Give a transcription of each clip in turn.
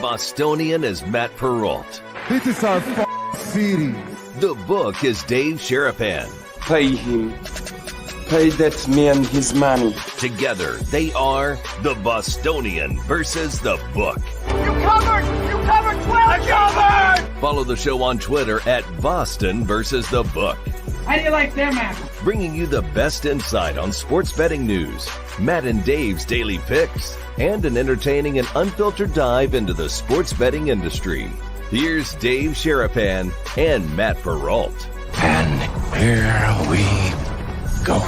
Bostonian is Matt Perrault. This is our city. The book is Dave Sharapan. Pay him. Pay that man his money. Together, they are the Bostonian versus the book. You covered 12. I covered. Follow the show on Twitter at Boston versus the book. How do you like them apples? Bringing you the best insight on sports betting news, Matt and Dave's daily picks, and an entertaining and unfiltered dive into the sports betting industry. Here's Dave Sharapan and Matt Perrault. And here we go.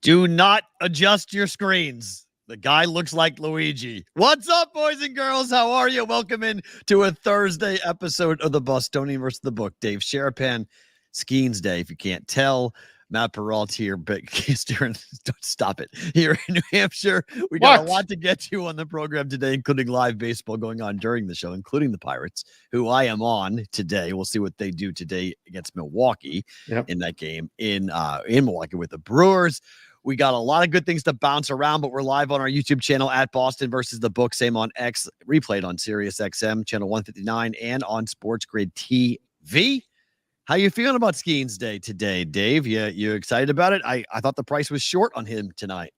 Do not adjust your screens. The guy looks like Luigi. What's up, boys and girls? How are you? Welcome in to a Thursday episode of the Bostonian versus the book. Dave Sharapan, Skeens Day. If you can't tell, Matt Perrault here, but don't stop it. Here in New Hampshire, we got a lot to get to on the program today, including live baseball going on during the show, including the Pirates, who I am on today. We'll see what they do today against Milwaukee in that game in Milwaukee with the Brewers. We got a lot of good things to bounce around, but we're live on our YouTube channel at Boston versus the book. Same on X, replayed on Sirius XM, channel 159, and on Sports Grid TV. How you feeling about Skeens Day today, Dave? You excited about it? I thought the price was short on him tonight.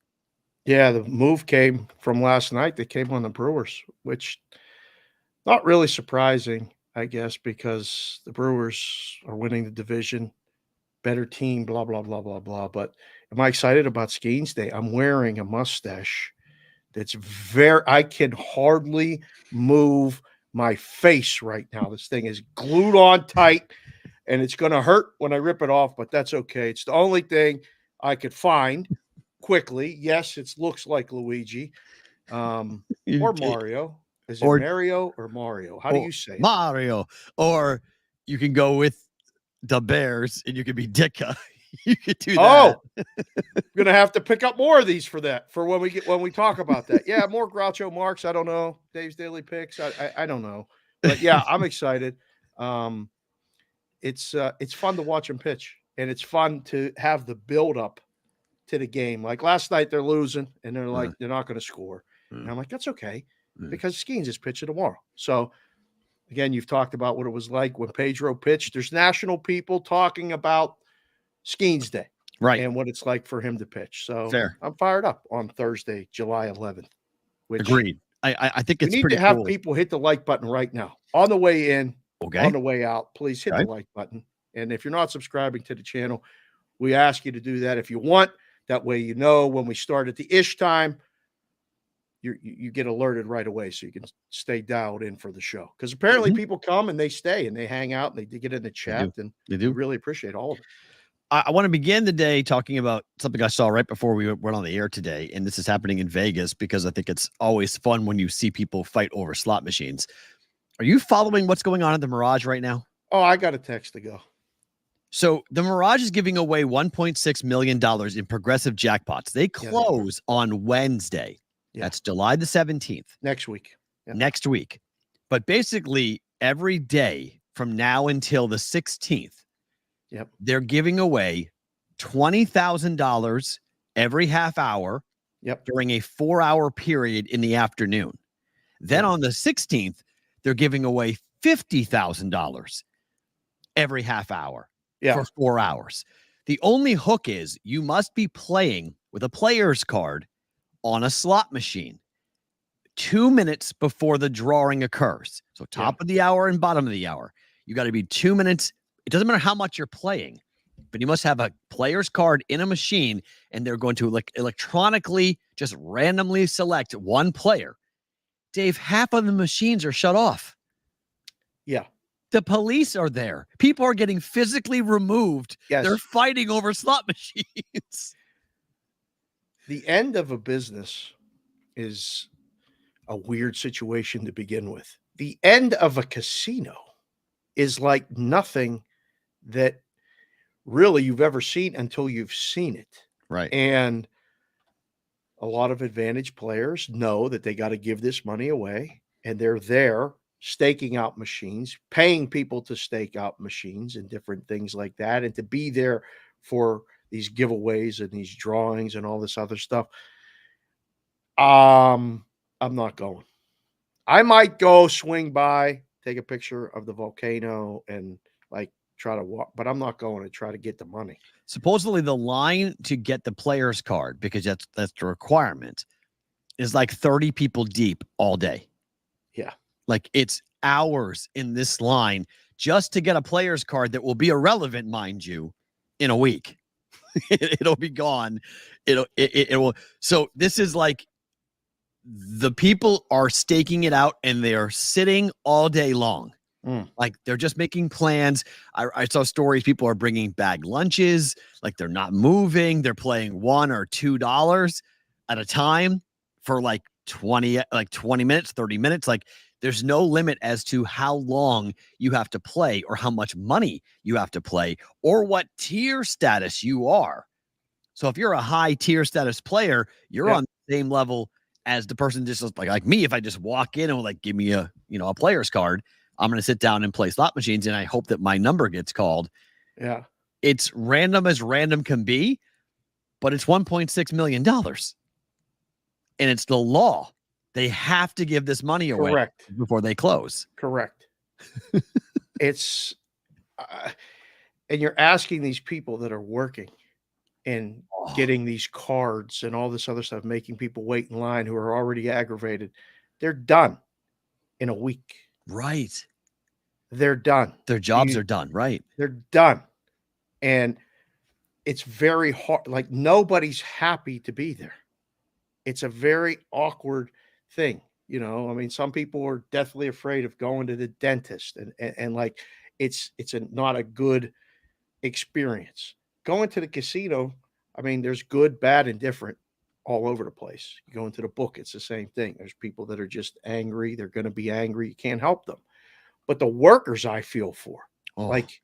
Yeah, the move came from last night. They came on the Brewers, which not really surprising, I guess, because the Brewers are winning the division, better team, blah, blah, blah, blah, blah. But am I excited about Skeens Day? I'm wearing a mustache that's I can hardly move my face right now. This thing is glued on tight. And it's going to hurt when I rip it off, but that's okay. It's the only thing I could find quickly. Yes, it looks like Luigi or Mario. Is it Mario or Mario? How do you say it? Mario. Or you can go with the Bears and you could be Dicka. You could do that. Oh, I'm going to have to pick up more of these for when we talk about that. Yeah, more Groucho Marx. I don't know. Dave's Daily Picks. I don't know. But yeah, I'm excited. It's fun to watch them pitch, and it's fun to have the build up to the game. Like last night, they're losing, and they're like, they're not going to score. And I'm like, that's okay, because Skeens is pitching tomorrow. So again, you've talked about what it was like when Pedro pitched. There's national people talking about Skeens Day, right, and what it's like for him to pitch. So fair. I'm fired up on Thursday, July 11th. Agreed. I think it's we need pretty to have cool. people hit the like button right now on the way in. Okay. On the way out, please hit the like button. And if you're not subscribing to the channel, we ask you to do that if you want. That way you know when we start at the ish time, you get alerted right away so you can stay dialed in for the show. Because apparently people come and they stay and they hang out and they get in the chat. And they do really appreciate all of it. I want to begin the day talking about something I saw right before we went on the air today. And this is happening in Vegas because I think it's always fun when you see people fight over slot machines. Are you following what's going on at the Mirage right now? Oh, I got a text to go. So the Mirage is giving away $1.6 million in progressive jackpots. They close on Wednesday. Yeah. That's July the 17th. Next week. Yeah. Next week. But basically every day from now until the 16th, they're giving away $20,000 every half hour during a 4-hour period in the afternoon. Then on the 16th, they're giving away $50,000 every half hour for 4 hours. The only hook is you must be playing with a player's card on a slot machine 2 minutes before the drawing occurs. So top of the hour and bottom of the hour. You got to be 2 minutes. It doesn't matter how much you're playing, but you must have a player's card in a machine, and they're going to electronically just randomly select one player. Dave, half of the machines are shut off. Yeah. The police are there. People are getting physically removed. Yes. They're fighting over slot machines. The end of a business is a weird situation to begin with. The end of a casino is like nothing that really you've ever seen until you've seen it. Right. And a lot of advantage players know that they got to give this money away, and they're there staking out machines, paying people to stake out machines and different things like that, and to be there for these giveaways and these drawings and all this other stuff. I'm not going. I might go swing by, take a picture of the volcano and like try to walk, but I'm not going to try to get the money. Supposedly the line to get the player's card, because that's the requirement, is like 30 people deep all day. Yeah. Like it's hours in this line just to get a player's card that will be irrelevant, mind you, in a week. It'll be gone. It will. So this is like the people are staking it out and they are sitting all day long. Like they're just making plans. I saw stories. People are bringing bag lunches. Like they're not moving. They're playing $1 or $2 at a time for like 20 minutes, 30 minutes. Like there's no limit as to how long you have to play or how much money you have to play or what tier status you are. So if you're a high tier status player, you're on the same level as the person just like me. If I just walk in and like give me a player's card, I'm going to sit down and play slot machines and I hope that my number gets called. Yeah. It's random as random can be, but it's $1.6 million. And it's the law. They have to give this money away before they close. Correct. It's and you're asking these people that are working and getting these cards and all this other stuff, making people wait in line who are already aggravated. They're done in a week. Right. They're done. Their jobs are done. Right. They're done. And it's very hard. Like nobody's happy to be there. It's a very awkward thing. I mean, some people are deathly afraid of going to the dentist and like, it's not a good experience. Going to the casino, I mean, there's good, bad, and different all over the place. You go into the book, it's the same thing. There's people that are just angry. They're going to be angry. You can't help them. But the workers I feel for, like,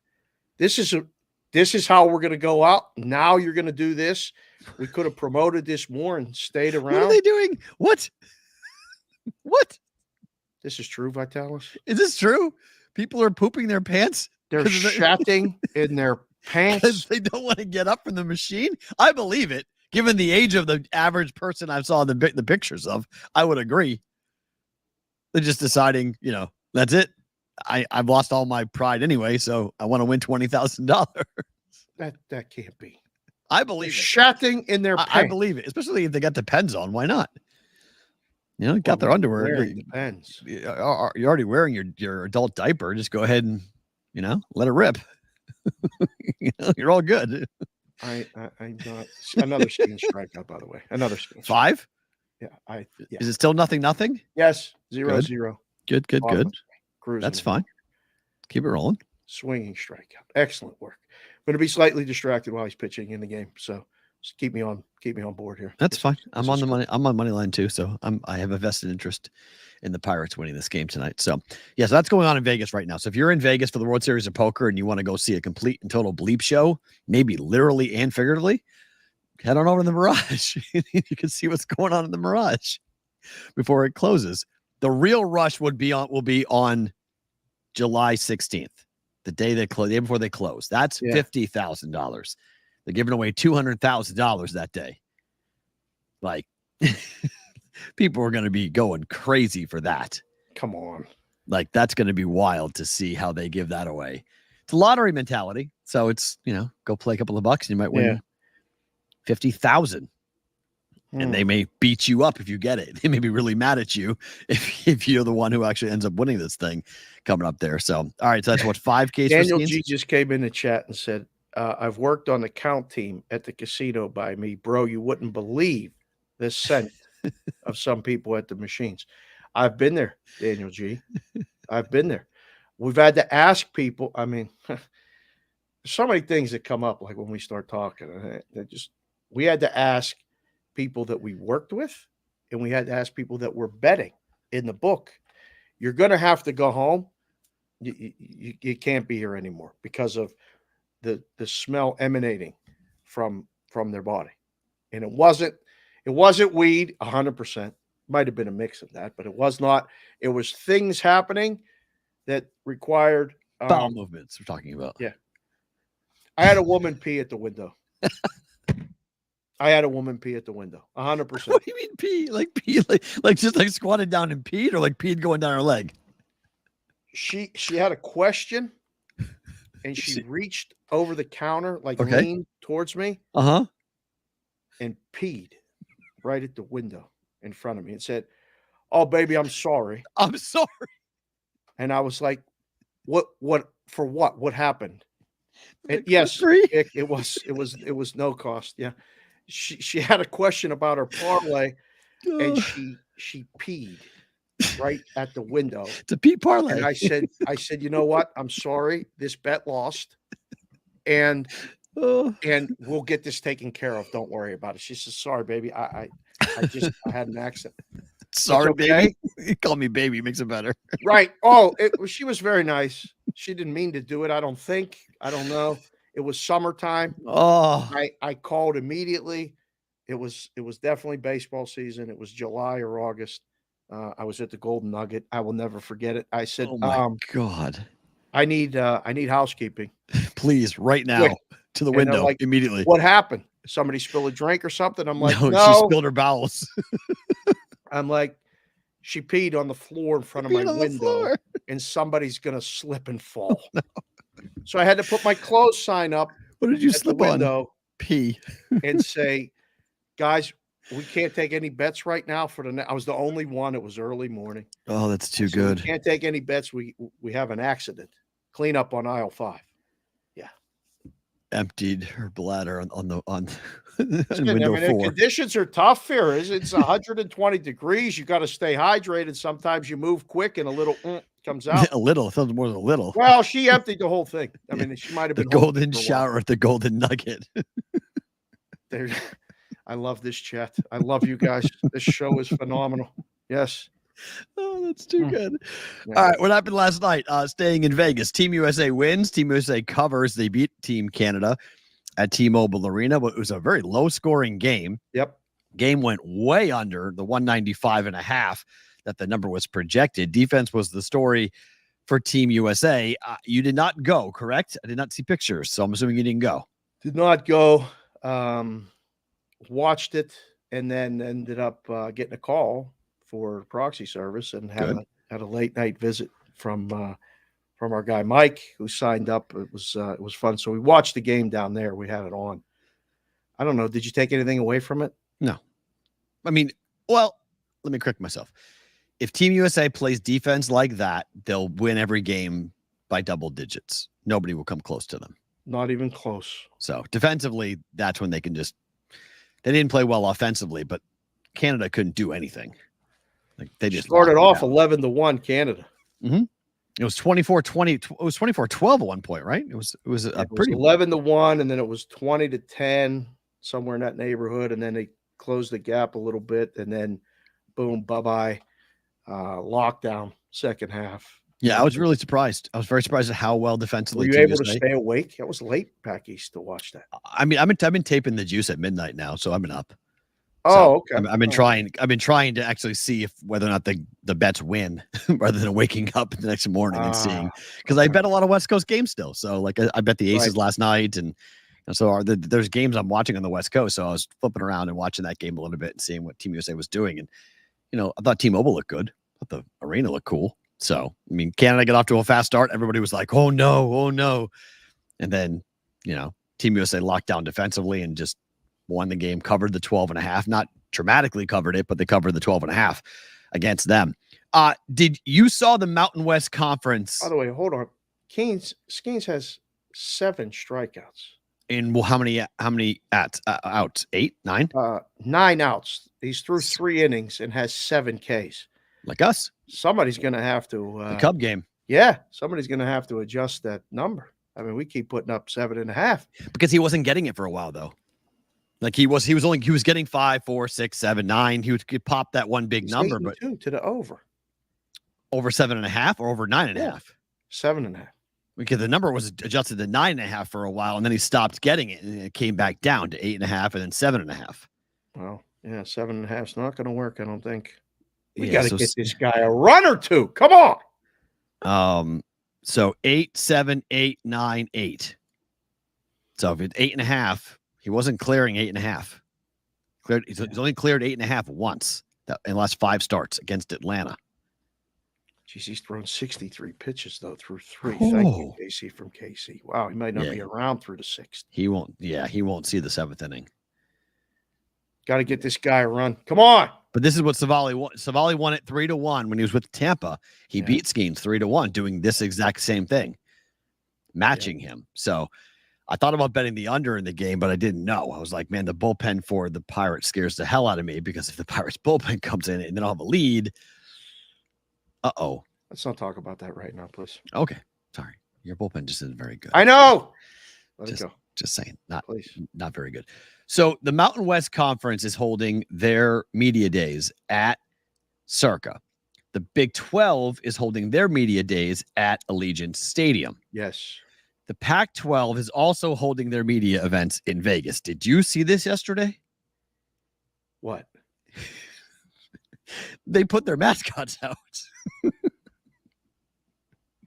this is how we're going to go out. Now you're going to do this. We could have promoted this more and stayed around. What are they doing? What? This is true, Vitalis. Is this true? People are pooping their pants? They're shatting in their pants. They don't want to get up from the machine? I believe it. Given the age of the average person I saw the pictures of, I would agree. They're just deciding, that's it. I've lost all my pride anyway, so I want to win $20,000. That can't be. I believe it. Shatting in their pants. I believe it, especially if they got the pens on. Why not? Got their underwear. Depends. You're already wearing your adult diaper. Just go ahead and, let it rip. You're all good. I got another skin strikeout, by the way. Another skin. 5? Yeah. Is it still nothing? Yes. 0-0. Good. Cruising. That's fine. Keep it rolling. Swinging strikeout. Excellent work. I'm going to be slightly distracted while he's pitching in the game. So just keep me on board here. That's fine. I'm on the money. I'm on money line too. So I have a vested interest in the Pirates winning this game tonight. So so that's going on in Vegas right now. So if you're in Vegas for the World Series of Poker and you want to go see a complete and total bleep show, maybe literally and figuratively, head on over to the Mirage. You can see what's going on in the Mirage before it closes. The real rush will be on July 16th, the day day before they close. That's $50,000. They're giving away $200,000 that day. Like, people are going to be going crazy for that. Come on. Like, that's going to be wild to see how they give that away. It's a lottery mentality. So it's, go play a couple of bucks and you might win 50,000. And they may beat you up if you get it. They may be really mad at you if you're the one who actually ends up winning this thing coming up there. So, all right. So that's what 5K. Daniel G just came in the chat and said, I've worked on the count team at the casino by me, bro. You wouldn't believe the scent of some people at the machines. I've been there, Daniel G. I've been there. We've had to ask people. I mean, there's so many things that come up, like when we start talking. We had to ask people that we worked with, and we had to ask people that were betting in the book. You're going to have to go home. You can't be here anymore because of the smell emanating from their body. And it wasn't weed 100%. Might have been a mix of that, but it was not. It was things happening that required bowel movements we're talking about. Yeah. I had a woman pee at the window I had a woman pee at the window. 100%. What do you mean pee? Like pee, like just like squatted down and peed, or like peed going down her leg? She had a question, and she reached over the counter, like Okay. leaned towards me, and peed right at the window in front of me and said, "Oh, baby, I'm sorry." I'm sorry. And I was like, "What? For what? What happened?" And Like, yes, free? it was no cost. Yeah, she had a question about her parlay, and she peed right at the window. It's a pee parlay. And I said, "You know what? I'm sorry. This bet lost, and we'll get this taken care of. Don't worry about it." She says, "Sorry, baby. I had an accident." Sorry, okay. baby. You call me baby makes it better. Right. Oh, she was very nice. She didn't mean to do it. I don't think. I don't know. It was summertime. Oh, I called immediately. It was definitely baseball season. It was July or August. I was at the Golden Nugget. I will never forget it. I said, oh my God. I need housekeeping. Please, right now, Quick. to the And they're window like, immediately. "What happened? Somebody spill a drink or something?" I'm like, No, "No." she spilled her bowels. I'm like, "She peed on the floor in front of my window, and somebody's gonna slip and fall." No. So I had to put my close sign up What did you at the slip on? window Pee. and say, "Guys, we can't take any bets right now for I was the only one. It was early morning. Oh, that's too So good. we can't take any bets. We have an accident. Clean up on aisle 5. Yeah. Emptied her bladder on I window mean, the 4. conditions are tough here. It's 120 degrees. You got to stay hydrated. Sometimes you move quick and a little comes out. A little. It sounds more than a little. Well, she emptied the whole thing. I mean, she might have The been golden shower at the Golden Nugget. there. I love this chat. I love you guys. This show is phenomenal. Yes. Oh, that's too good. Yeah. All right, what happened last night? Staying in Vegas. Team USA wins. Team USA covers. They beat Team Canada at T-Mobile Arena, but it was a very low-scoring game. Yep. Game went way under the 195.5 that the number was projected. Defense was the story for Team USA. You did not go, correct? I did not see pictures, so I'm assuming you didn't go. Did not go. Watched it and then ended up getting a call for proxy service and had a late night visit from our guy Mike, who signed up. It was fun. So we watched the game down there. We had it on. I don't know. Did you take anything away from it? No. I mean, well, let me correct myself. If Team USA plays defense like that, they'll win every game by double digits. Nobody will come close to them. Not even close. So defensively, that's when they can just. They didn't play well offensively, but Canada couldn't do anything. Like they just started off 11-1 Canada. Mm-hmm. It was 24-20. It was 24-12 at one point, right? It was pretty 11-1, and then it was 20-10, somewhere in that neighborhood, and then they closed the gap a little bit, and then boom, bye-bye, lockdown second half. Yeah, I was really surprised. I was very surprised at how well defensively. Were you able to stay awake? It was late back east to watch that. I mean, I've been taping the juice at midnight now, so I've been up. Oh, okay. I've been trying to actually see if whether or not the bets win rather than waking up the next morning and seeing, because I bet a lot of West Coast games still. So like I bet the Aces last night, and so there's games I'm watching on the West Coast. So I was flipping around and watching that game a little bit and seeing what Team USA was doing. And I thought T-Mobile looked good. I thought the arena looked cool. So I mean, Canada got off to a fast start. Everybody was like, "Oh no!" And then Team USA locked down defensively and just won the game, covered the 12.5, not dramatically covered it, but they covered the 12.5 against them. Did you saw the Mountain West Conference? By the way, hold on. Skeens has 7 strikeouts. And how many outs? 8, 9? 9 outs. He's through 3 innings and has 7 Ks. Like us. Somebody's going to have to. The Cub game. Yeah, somebody's going to have to adjust that number. I mean, we keep putting up 7.5 because he wasn't getting it for a while though. Like he was getting 5, 4, 6, 7, 9. He could pop that one big number, but 2 to the over 7.5 or over 9.5. Yeah. 7.5. Because the number was adjusted to 9.5 for a while, and then he stopped getting it, and it came back down to 8.5 and then 7.5. Well, yeah, 7.5 is not going to work. I don't think. We got to get this guy a run or 2. Come on. So 8, 7, 8, 9, 8. So if it's 8.5, He wasn't clearing 8.5. He's only cleared 8.5 once in the last 5 starts against Atlanta. Jeez, he's thrown 63 pitches, though, through 3. Thank you, Casey from Casey. Wow, he might not be around through the 6th. He won't see the 7th inning. Got to get this guy a run. Come on. But this is what Savali won. Savali won it 3-1 when he was with Tampa. He beat Skeens 3-1, doing this exact same thing, matching him. So I thought about betting the under in the game, but I didn't know. I was like, man, the bullpen for the Pirates scares the hell out of me, because if the Pirates bullpen comes in and then I'll have a lead, let's not talk about that right now, please. Okay, sorry, your bullpen just isn't very good. I know. Let it go. Just saying, not very good. So the Mountain West Conference is holding their media days at Circa. The Big 12 is holding their media days at Allegiant Stadium. Yes. The Pac-12 is also holding their media events in Vegas. Did you see this yesterday? What? They put their mascots out.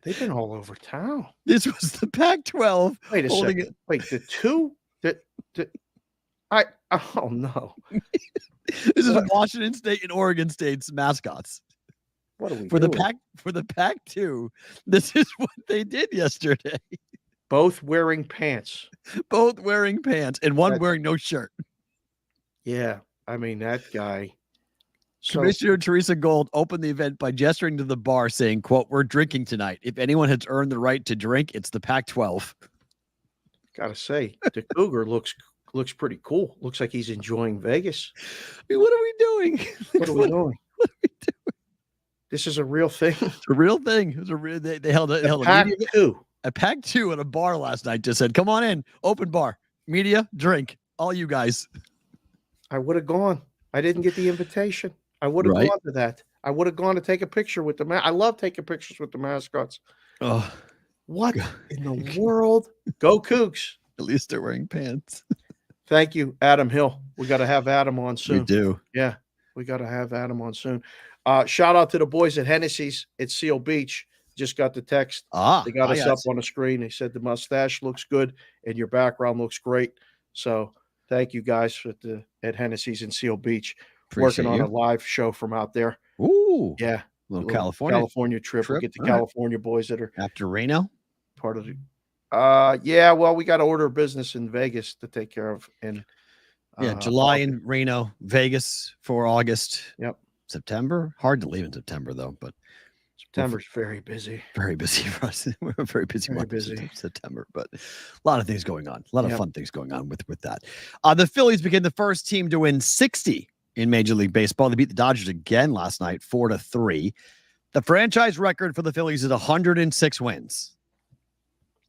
They've been all over town. This was the Pac-12. Wait a second. Wait, the two oh no. This is Washington State and Oregon State's mascots. What are we doing? For the Pac-2? This is what they did yesterday. Both wearing pants. Both wearing pants, and one wearing no shirt. Yeah, I mean that guy. Commissioner Teresa Gold opened the event by gesturing to the bar, saying, quote, "We're drinking tonight. If anyone has earned the right to drink, it's the Pac-12. Gotta say, the Cougar looks pretty cool. Looks like he's enjoying Vegas. I mean, what are we doing? What are we doing? This is a real thing. It's a real thing. It was a real. They held a Pac-2. A Pac-2 at a bar last night. Just said, "Come on in, open bar, media, drink, all you guys." I would have gone. I didn't get the invitation. I would have gone to that. I would have gone to take a picture with I love taking pictures with the mascots. Oh, what in the world? Go Cougs. At least they're wearing pants. Thank you, Adam Hill. We got to have Adam on soon. We do. Yeah, we got to have Adam on soon. Shout out to the boys at Hennessy's at Seal Beach. Just got the text. They got us up on the screen. They said the mustache looks good and your background looks great. So thank you guys at Hennessy's in Seal Beach. Appreciate working on a live show from out there. Ooh. Yeah. Little California trip. We'll get the California boys that are after Reno. Part of the yeah, well, we got to order business in Vegas to take care of. And July in Reno, Vegas for August. Yep. September. Hard to leave in September though, but September's very busy. Very busy for us. We're a very busy month in September, but a lot of things going on. A lot of fun things going on with that. The Phillies became the first team to win 60 in Major League Baseball. They beat the Dodgers again last night, 4-3. The franchise record for the Phillies is 106 wins.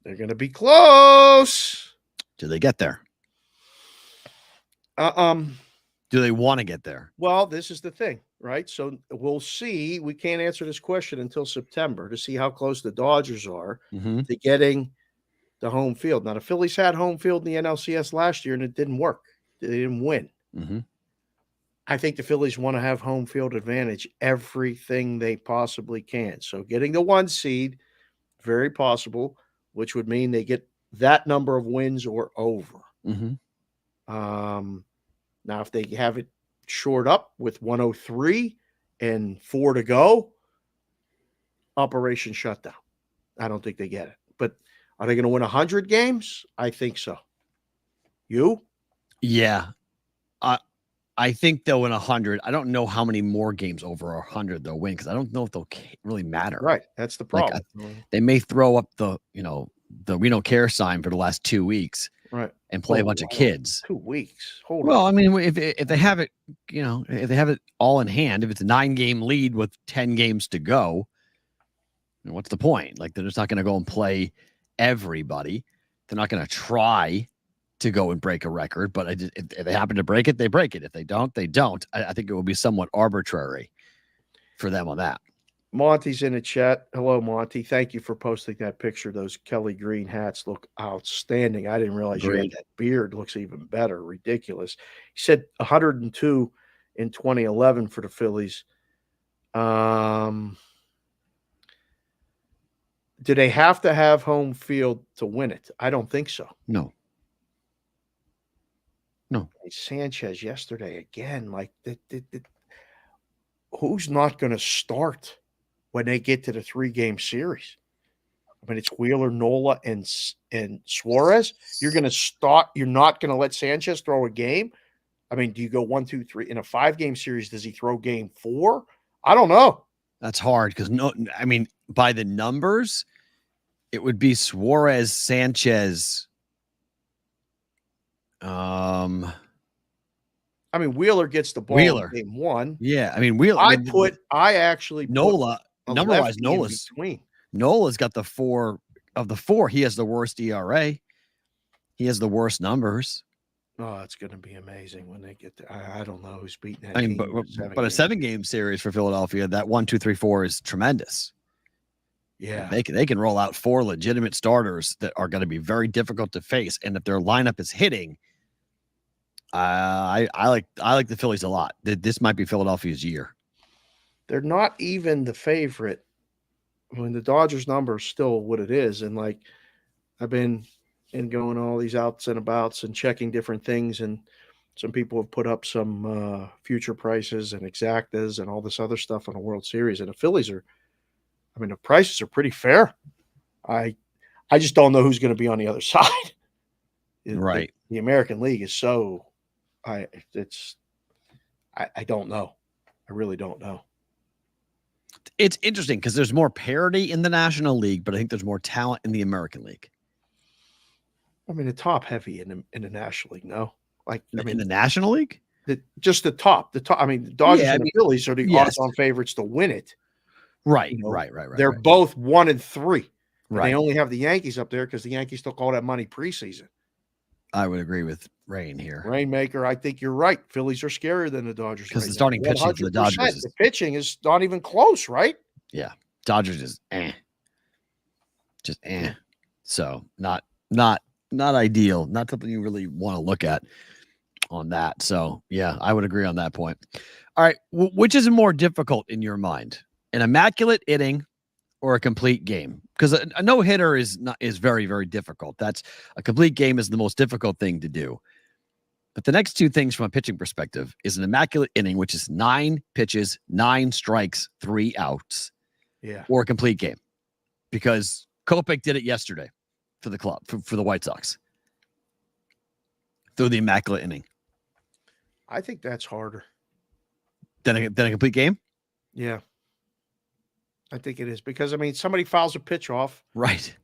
They're going to be close. Do they get there? Do they want to get there? Well, this is the thing, right? So we'll see. We can't answer this question until September to see how close the Dodgers are to getting the home field. Now, the Phillies had home field in the NLCS last year, and it didn't work. They didn't win. I think the Phillies want to have home field advantage everything they possibly can. So getting the 1 seed, very possible, which would mean they get that number of wins or over. Now, if they have it shored up with 103 and 4 to go, operation shutdown. I don't think they get it. But are they going to win 100 games? I think so. You? Yeah. I think they'll win 100. I don't know how many more games over 100 they'll win because I don't know if they'll really matter. Right. That's the problem. They may throw up the we don't care sign for the last 2 weeks. Right. And play a bunch of kids. 2 weeks. Hold on. Well, I mean, if they have it, if they have it all in hand, if it's a 9-game lead with 10 games to go, what's the point? Like, they're just not going to go and play everybody. They're not going to try to go and break a record. But if they happen to break it, they break it. If they don't, they don't. I think it will be somewhat arbitrary for them on that. Monty's in the chat. Hello, Monty. Thank you for posting that picture. Those Kelly Green hats look outstanding. I didn't realize you had that beard. Looks even better. Ridiculous. He said 102 in 2011 for the Phillies. Do they have to have home field to win it? I don't think so. No. No. Sanchez yesterday again. Like, who's not going to start when they get to the 3-game series? I mean, it's Wheeler, Nola, and Suarez. You're going to start. You're not going to let Sanchez throw a game. I mean, do you go 1, 2, 3 in a 5-game series? Does he throw game 4? I don't know. That's hard because by the numbers, it would be Suarez, Sanchez. I mean, Wheeler gets the ball in game 1. Yeah, I mean, Wheeler. I actually Nola number-wise. Nola's got the 4 of the 4. He has the worst ERA. He has the worst numbers. Oh, it's going to be amazing when they get there. I don't know who's beating that. I mean, but a 7-game series for Philadelphia, that 1, 2, 3, 4 is tremendous. Yeah, they can roll out 4 legitimate starters that are going to be very difficult to face, and if their lineup is hitting, I like the Phillies a lot. This might be Philadelphia's year. They're not even the favorite when the Dodgers number is still what it is, and like I've been going all these outs and abouts and checking different things, and some people have put up some future prices and exactas and all this other stuff on a World Series, and the Phillies the prices are pretty fair. I just don't know who's going to be on the other side. Right. The American League is so I don't know. I really don't know. It's interesting because there's more parity in the National League, but I think there's more talent in the American League. I mean, the top heavy in the National League, no? In the National League? Just the top. I mean, the Dodgers and the Phillies are the odds-on favorites to win it. Right, right. They're both 1 and 3. Right. They only have the Yankees up there because the Yankees took all that money preseason. I would agree with Rain here. Rainmaker, I think you're right. Phillies are scarier than the Dodgers. Because the starting pitching for the Dodgers. The pitching is not even close, right? Yeah. Dodgers is just So not ideal. Not something you really want to look at on that. So yeah, I would agree on that point. All right. Which is more difficult in your mind? An immaculate inning or a complete game? Because a no-hitter is very, very difficult. That's a complete game is the most difficult thing to do. But the next 2 things from a pitching perspective is an immaculate inning, which is 9 pitches, 9 strikes, 3 outs. Yeah. Or a complete game. Because Kopech did it yesterday for the club, for the White Sox. Through the immaculate inning. I think that's harder. Than a complete game? Yeah. I think it is because, I mean, somebody fouls a pitch off. Right.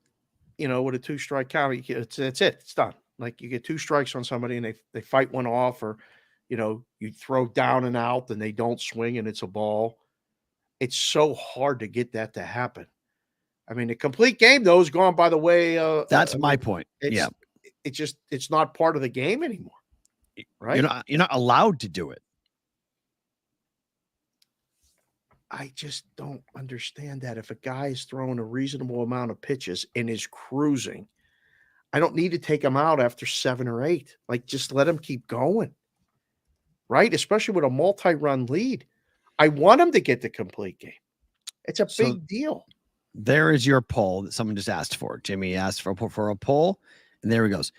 With a 2-strike count, that's it. It's done. Like you get 2 strikes on somebody and they fight one off, or, you throw down and out and they don't swing and it's a ball. It's so hard to get that to happen. I mean, a complete game, though, is gone by the way. That's my point. It's not part of the game anymore. Right. You're not allowed to do it. I just don't understand that. If a guy is throwing a reasonable amount of pitches and is cruising, I don't need to take him out after 7 or 8. Like, just let him keep going. Right? Especially with a multi-run lead. I want him to get the complete game. It's a big deal. There is your poll that someone just asked for. Jimmy asked for a poll, and there he goes.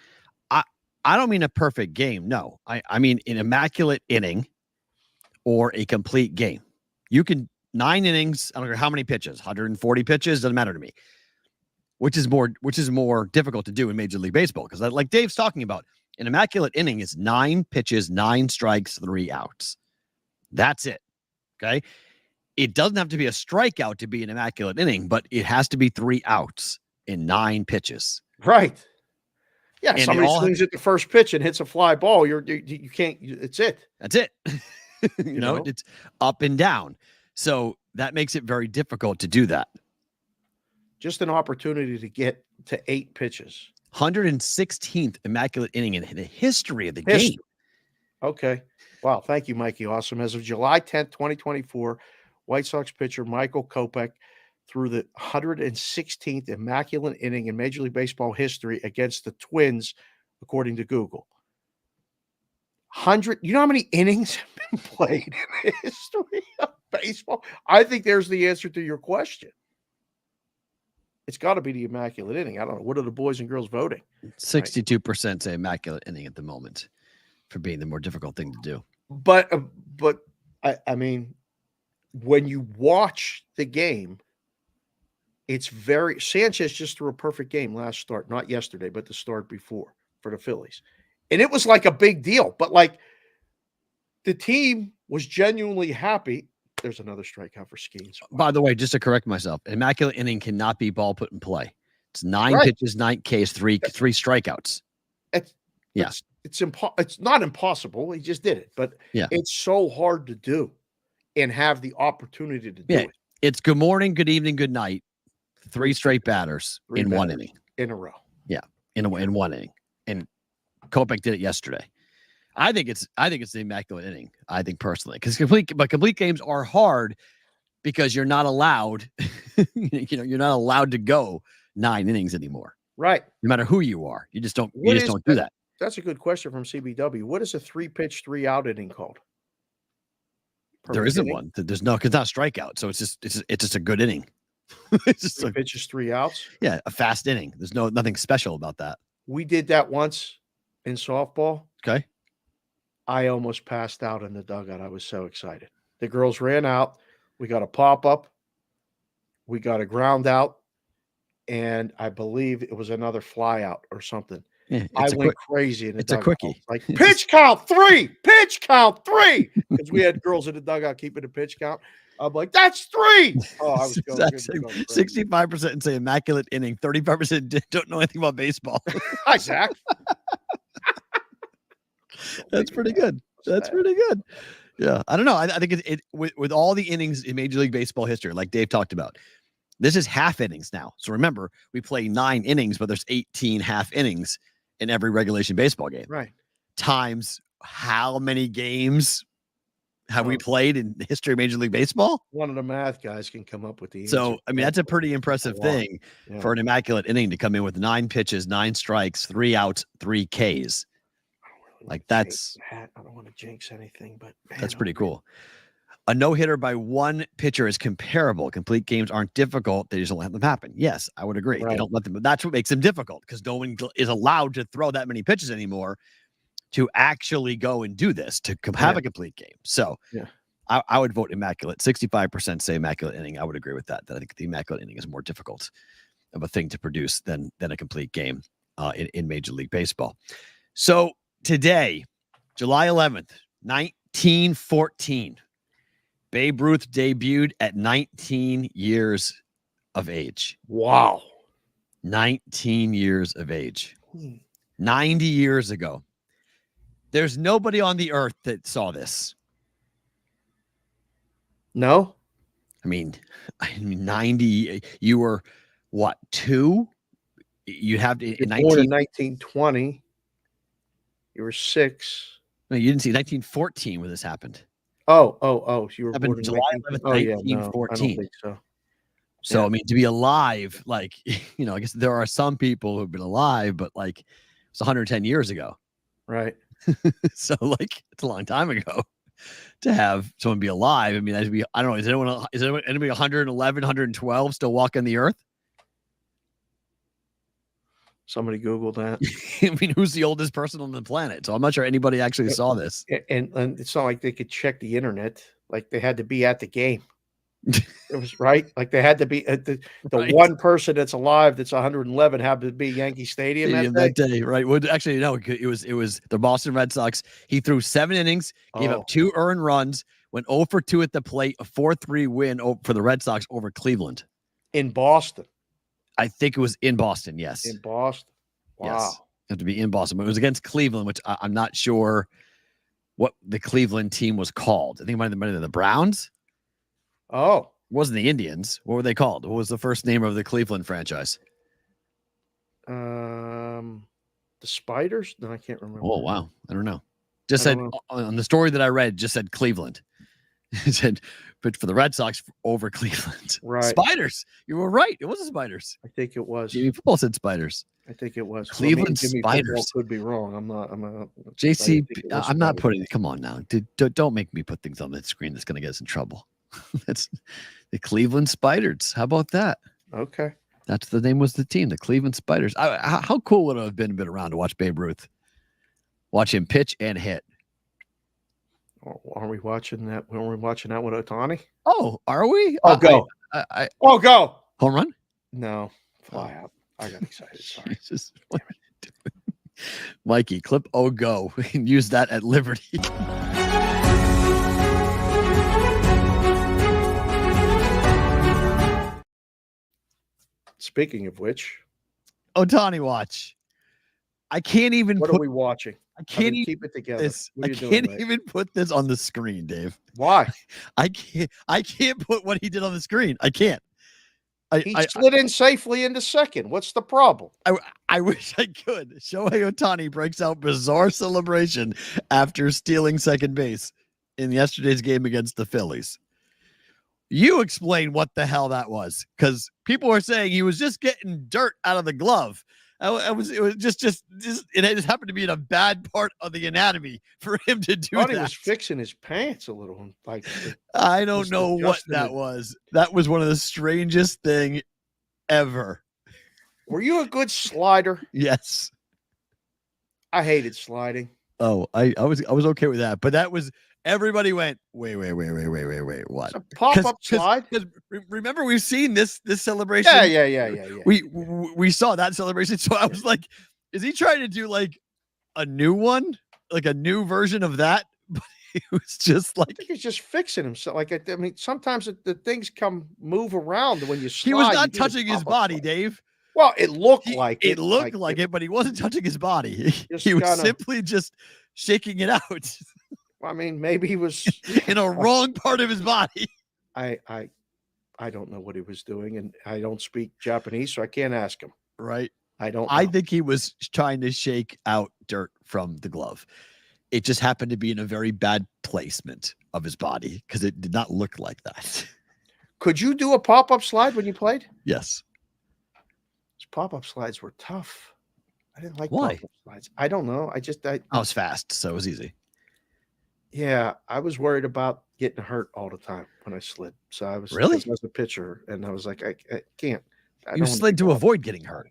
I don't mean a perfect game. No, I mean an immaculate inning or a complete game. You can 9 innings. I don't care how many pitches, 140 pitches, doesn't matter to me. Which is more difficult to do in Major League Baseball, because like Dave's talking about, an immaculate inning is 9 pitches, 9 strikes, 3 outs. That's it. Okay. It doesn't have to be a strikeout to be an immaculate inning, but it has to be 3 outs in 9 pitches. Right. Yeah. And somebody swings at the first pitch and hits a fly ball. You can't. It's it. That's it. you know, it's up and down. So that makes it very difficult to do that. Just an opportunity to get to 8 pitches. 116th immaculate inning in the history of the game. Okay. Wow. Thank you, Mikey. Awesome. As of July 10th, 2024, White Sox pitcher Michael Kopech threw the 116th immaculate inning in Major League Baseball history against the Twins, according to Google. 100. You know how many innings have been played in the history of baseball? I think there's the answer to your question. It's got to be the immaculate inning. I don't know. What are the boys and girls voting? 62% say immaculate inning at the moment. for being the more difficult thing to do. But I mean, when you watch the game, it's Sanchez just threw a perfect game last start, not yesterday, but the start before for the Phillies. And it was like a big deal, but like the team was genuinely happy. There's another strikeout for Skeens. Wow. By the way, just to correct myself, an immaculate inning cannot be ball put in play. It's 9 right. pitches, 9 Ks, three strikeouts. It's not impossible. He just did it, but it's so hard to do and have the opportunity to do it. It's good morning, good evening, good night. 3 straight batters in one inning in a row. Yeah, in one inning. And Kopech did it yesterday. I think it's the immaculate inning. I think personally, because complete games are hard because you're not allowed. You're not allowed to go 9 innings anymore. Right. No matter who you are, you just don't. You just don't do that. That's a good question from CBW. What is a 3-pitch, 3-out inning called? There isn't one. There's no, because it's not strikeout. So it's just a good inning. It's just 3 pitches, 3 outs. Yeah, a fast inning. There's nothing special about that. We did that once in softball. Okay. I almost passed out in the dugout. I was so excited. The girls ran out. We got a pop-up. We got a ground out. And I believe it was another fly out or something. Yeah, I went crazy in the dugout. It's a quickie. Like, pitch count 3. Pitch count 3. Because we had girls in the dugout keeping the pitch count. I'm like, that's 3. Oh, I was going 65% and say immaculate inning. 35% don't know anything about baseball. Hi, Zach. That's pretty good. That's pretty good. Yeah. I don't know. I think it with all the innings in Major League Baseball history, like Dave talked about, this is half innings now. So remember, we play 9 innings, but there's 18 half innings in every regulation baseball game. Right. Times how many games have we played in the history of Major League Baseball? One of the math guys can come up with the answer. So, I mean, that's a pretty impressive thing for an immaculate inning to come in with 9 pitches, 9 strikes, 3 outs, 3 Ks. Like that's, I don't want to jinx anything, but man, that's pretty cool. A no-hitter by one pitcher is comparable. Complete games aren't difficult. They just don't let them happen. Yes, I would agree. Right. They don't let them, but that's what makes them difficult because no one is allowed to throw that many pitches anymore to actually go and do this, to have a complete game. So I would vote immaculate. 65% say immaculate inning. I would agree with that. That I think the immaculate inning is more difficult of a thing to produce than a complete game in Major League Baseball. So today, July 11th, 1914, Babe Ruth debuted at 19 years of age. Wow. 19 years of age. 90 years ago. There's nobody on the earth that saw this. No? I mean 90, you were what, 2? You'd have to in 1920. You were 6. No, you didn't see 1914 when this happened. Oh, you were born in July 11th, 1914. I don't think so. So, I mean, to be alive, like, I guess there are some people who've been alive, but like it's 110 years ago. Right. So, like, it's a long time ago to have someone be alive. I mean, I don't know. Is anybody 111, 112 still walking the earth? Somebody Googled that. I mean, who's the oldest person on the planet? So I'm not sure anybody actually saw this. And it's not like they could check the internet. Like they had to be at the game. It was right. Like they had to be at the right. One person that's alive that's 111 had to be Yankee Stadium that day. Right. Well, actually, no, it was the Boston Red Sox. He threw 7 innings, gave up 2 earned runs, went 0 for 2 at the plate, a 4-3 win for the Red Sox over Cleveland. In Boston. I think it was in Boston. Yes. In Boston. Wow. Yes. It had to be in Boston, but it was against Cleveland, which I'm not sure what the Cleveland team was called. I think it might have been the Browns. Oh. It wasn't the Indians. What were they called? What was the first name of the Cleveland franchise? The Spiders? No, I can't remember. Oh, wow. I don't know. Just said on the story that I read, just said Cleveland. It said, but for the Red Sox over Cleveland. Right. Spiders. You were right. It was the Spiders. I think it was. Jimmy Football said Spiders. I think it was. Cleveland Spiders. Could be wrong. I'm not. JC, I'm not putting. Come on now. Don't make me put things on the screen that's going to get us in trouble. That's the Cleveland Spiders. How about that? Okay. That's the name was the team, the Cleveland Spiders. How cool would it have been around to watch Babe Ruth? Watch him pitch and hit. Oh, aren't we watching that? Aren't we watching that with Ohtani? Oh, are we? Oh, go. Oh, go. Home run? No. Fly out. I got excited. Sorry. Jesus, what are you doing? Mikey, clip go and use that at Liberty. Speaking of which, Ohtani watch. I can't even what put, are we watching? I can't even keep it together. this. What I are you can't doing, mate? even put this on the screen, Dave. Why? I can't put what he did on the screen. I can't. He slid in safely into second. What's the problem? I wish I could. Shohei Ohtani breaks out bizarre celebration after stealing second base in yesterday's game against the Phillies. You explain what the hell that was, because people are saying he was just getting dirt out of the glove. It was just it just happened to be in a bad part of the anatomy for him to do that. He was fixing his pants a little. Like I don't know what that was. That was one of the strangest thing ever. Were you a good slider? Yes. I hated sliding. Oh, I was okay with that, but that was everybody went wait, what? It's a pop-up slide. Because remember, we've seen this celebration. Yeah. We saw that celebration, so I was like, is he trying to do like a new one, like a new version of that? But it was just like, I think he's just fixing himself. Like I mean, sometimes the things move around when you slide. He was not touching his body, slide. Dave. Well, it looked like it. It looked like it, but he wasn't touching his body. He was simply just shaking it out. I mean, maybe he was in a wrong part of his body. I don't know what he was doing, and I don't speak Japanese, so I can't ask him. Right. I don't know. I think he was trying to shake out dirt from the glove. It just happened to be in a very bad placement of his body because it did not look like that. Could you do a pop-up slide when you played? Yes. Those pop-up slides were tough. I didn't like Why? pop-up slides. I don't know. I was fast, so it was easy. Yeah, I was worried about getting hurt all the time when I slid. So I was really as a pitcher, and I was like, I can't. You slid to avoid getting hurt.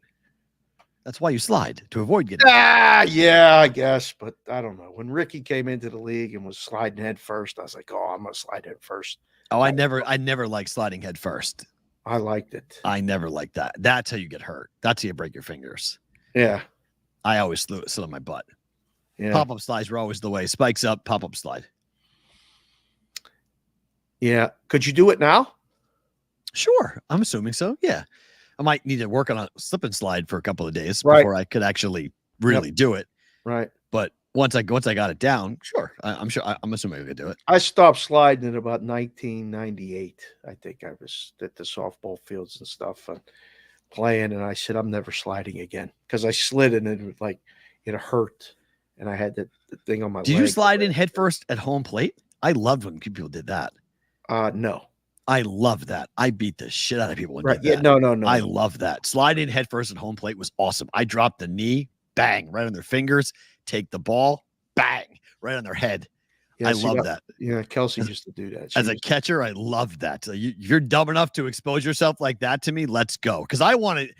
That's why you slide, to avoid getting hurt. Yeah, I guess, but I don't know. When Ricky came into the league and was sliding head first, I was like, oh, I'm gonna slide head first. Oh, I never liked sliding head first. I liked it. I never liked that. That's how you get hurt. That's how you break your fingers. Yeah. I always slid on my butt. Yeah. Pop-up slides were always the way. Spikes up, pop-up slide. Yeah. Could you do it now? Sure. I'm assuming so. Yeah. I might need to work on a slip and slide for a couple of days before I could actually really do it. Right. But once I got it down, sure. I'm assuming I could do it. I stopped sliding in about 1998. I think I was at the softball fields and stuff and playing, and I said, I'm never sliding again, because I slid and it hurt. And I had the thing on my leg. Did you slide in head first at home plate? I loved when people did that. No. I love that. I beat the shit out of people when right. did that. Yeah, no. I love that. Slide in head first at home plate was awesome. I dropped the knee, bang, right on their fingers, take the ball, bang, right on their head. Yeah, I love that. Yeah, Kelsey used to do that. As a catcher, I love that. So you're dumb enough to expose yourself like that to me, let's go. Because I wanted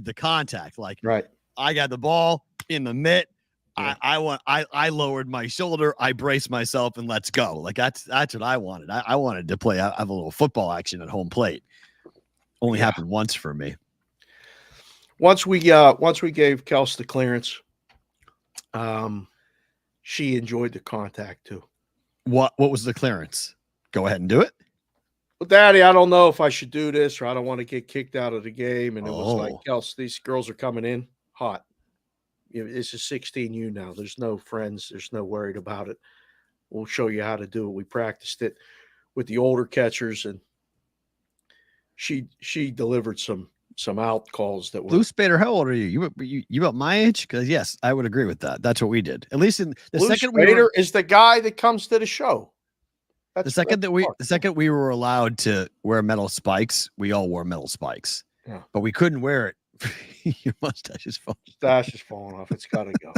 the contact. Like, right. I got the ball in the mitt. Yeah. I lowered my shoulder, I braced myself, and let's go. Like that's what I wanted. I wanted to play. I have a little football action at home plate. Only happened once for me. Once we gave Kels the clearance, she enjoyed the contact too. What was the clearance? Go ahead and do it. Well, Daddy, I don't know if I should do this, or I don't want to get kicked out of the game. And it was like, Kels, these girls are coming in hot. This is 16U now. There's no friends. There's no worried about it. We'll show you how to do it. We practiced it with the older catchers, and she delivered some out calls that were. Blue Spader, how old are you? You about my age? Because yes, I would agree with that. That's what we did. At least in the Blue second Spader is the guy that comes to the show. The second we were allowed to wear metal spikes, we all wore metal spikes. Yeah. But we couldn't wear it. Your mustache is falling. Mustache is falling off. It's got to go.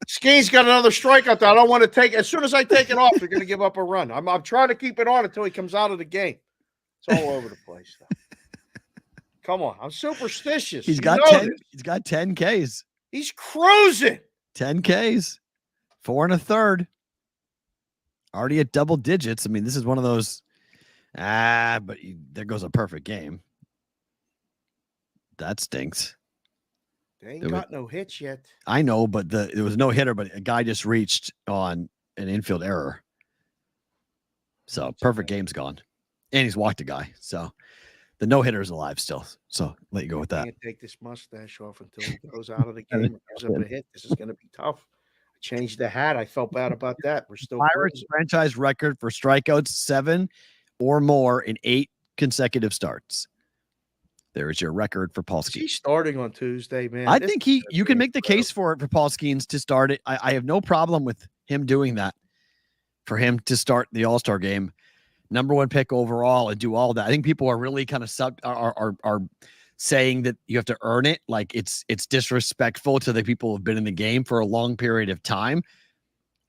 Ski's got another strikeout that I don't want to take. As soon as I take it off, they're going to give up a run. I'm trying to keep it on until he comes out of the game. It's all over the place. Come on, I'm superstitious. He's got 10. He's got 10 Ks. He's cruising. 10 Ks. 4 1/3. Already at double digits. I mean, this is one of those. But there goes a perfect game. That stinks. They ain't got no hits yet. I know, but there was no hitter, but a guy just reached on an infield error. So perfect game's gone. And he's walked a guy. So the no-hitter is alive still. So let you go with that. I can't take this mustache off until he goes out of the game and gives up a hit. This is going to be tough. I changed the hat. I felt bad about that. We're still Pirates franchise record for strikeouts 7 or more in 8 consecutive starts. There is your record for Paul Skeens. He's starting on Tuesday, man. I think you can make the case for it for Paul Skeens to start it. I have no problem with him doing that. For him to start the All-Star game, number 1 pick overall, and do all that. I think people are really kind of are saying that you have to earn it. Like it's disrespectful to the people who've been in the game for a long period of time.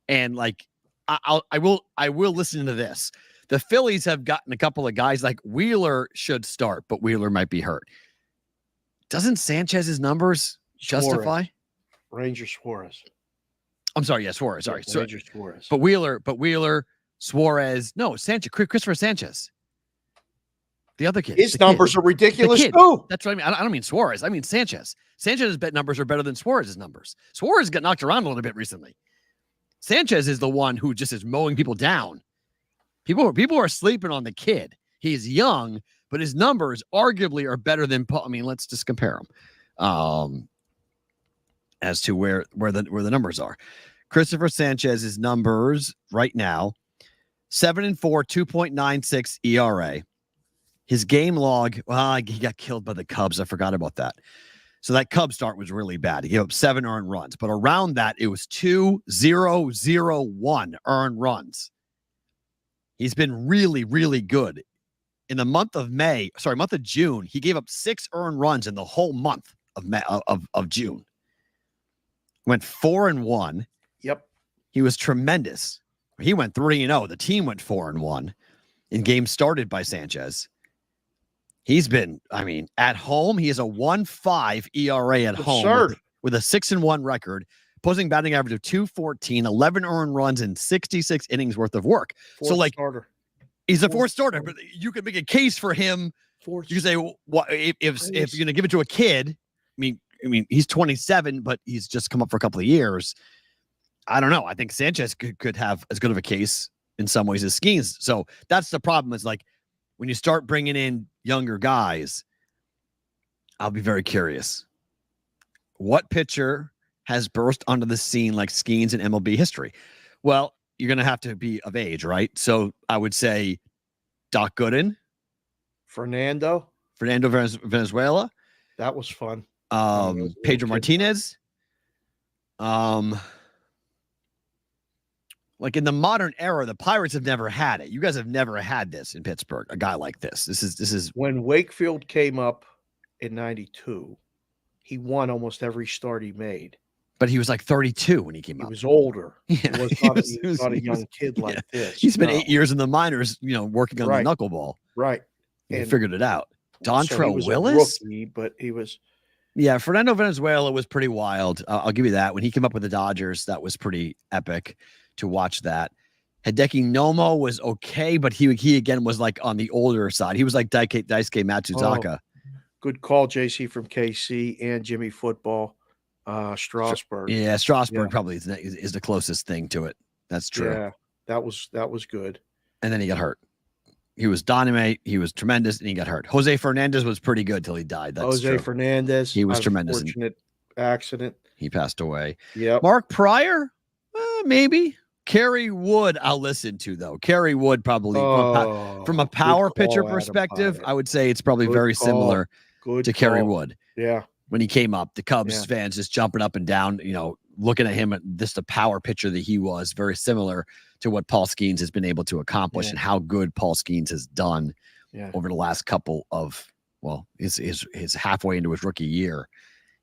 And like I will listen to this. The Phillies have gotten a couple of guys like Wheeler should start, but Wheeler might be hurt. Doesn't Sanchez's numbers justify? Ranger Suarez. I'm sorry, Suarez. Sorry, Ranger Suarez. But Wheeler, Suarez. No, Sanchez, Christopher Sanchez. The other kid. His numbers are ridiculous too. That's what I mean. I don't mean Suarez. I mean Sanchez. Sanchez's bet numbers are better than Suarez's numbers. Suarez got knocked around a little bit recently. Sanchez is the one who just is mowing people down. People are sleeping on the kid. He's young, but his numbers arguably are better than Paul. I mean, let's just compare them. As to where the numbers are. Christopher Sanchez's numbers right now, 7-4, 2.96 ERA. His game log, he got killed by the Cubs. I forgot about that. So that Cub start was really bad. He gave up 7 earned runs, but around that, it was 2.001 earned runs. He's been really, really good. In the month of June, he gave up 6 earned runs in the whole month of June. Went 4-1. Yep. He was tremendous. He went 3-0. The team went 4-1 in games started by Sanchez. He's been, at home, he has a 1.5 ERA at home with a 6-1 record, opposing batting average of 214, 11 earned runs, and 66 innings worth of work. Starter. He's a 4th starter, but you could make a case for him. You could say, if you're going to give it to a kid, I mean, he's 27, but he's just come up for a couple of years. I don't know. I think Sanchez could have as good of a case in some ways as Skeens. So that's the problem is like when you start bringing in younger guys, I'll be very curious. What pitcher has burst onto the scene like Skeens in MLB history? Well, you're going to have to be of age, right? So I would say Doc Gooden. Fernando Venezuela. That was fun. Pedro Martinez. Like in the modern era, the Pirates have never had it. You guys have never had this in Pittsburgh. A guy like this. This is when Wakefield came up in '92. He won almost every start he made. But he was like 32 when he came up. He was older. Yeah, he was not a young kid like this. He's been 8 years in the minors, working on the knuckleball. Right. And figured it out. Dontrell Willis? Rookie, but he was... Yeah, Fernando Venezuela was pretty wild. I'll give you that. When he came up with the Dodgers, that was pretty epic to watch that. Hideki Nomo was okay, but he again was like on the older side. He was like Daisuke Matsuzaka. Good call, JC from KC and Jimmy Football, Strasburg. Yeah, Strasburg probably is the closest thing to it. That's true. Yeah, that was good. And then he got hurt. He was dynamite. He was tremendous, and he got hurt. Jose Fernandez was pretty good till he died. That's Jose true. Fernandez. He was tremendous. Unfortunate accident. He passed away. Yeah. Mark Pryor, maybe. Kerry Wood, I'll listen to though. Kerry Wood probably from a power pitcher perspective, I would say it's probably very similar to Kerry Wood. Yeah. When he came up, the Cubs fans just jumping up and down, looking at him, just the power pitcher that he was, very similar to what Paul Skeens has been able to accomplish and how good Paul Skeens has done over the last couple of, his halfway into his rookie year.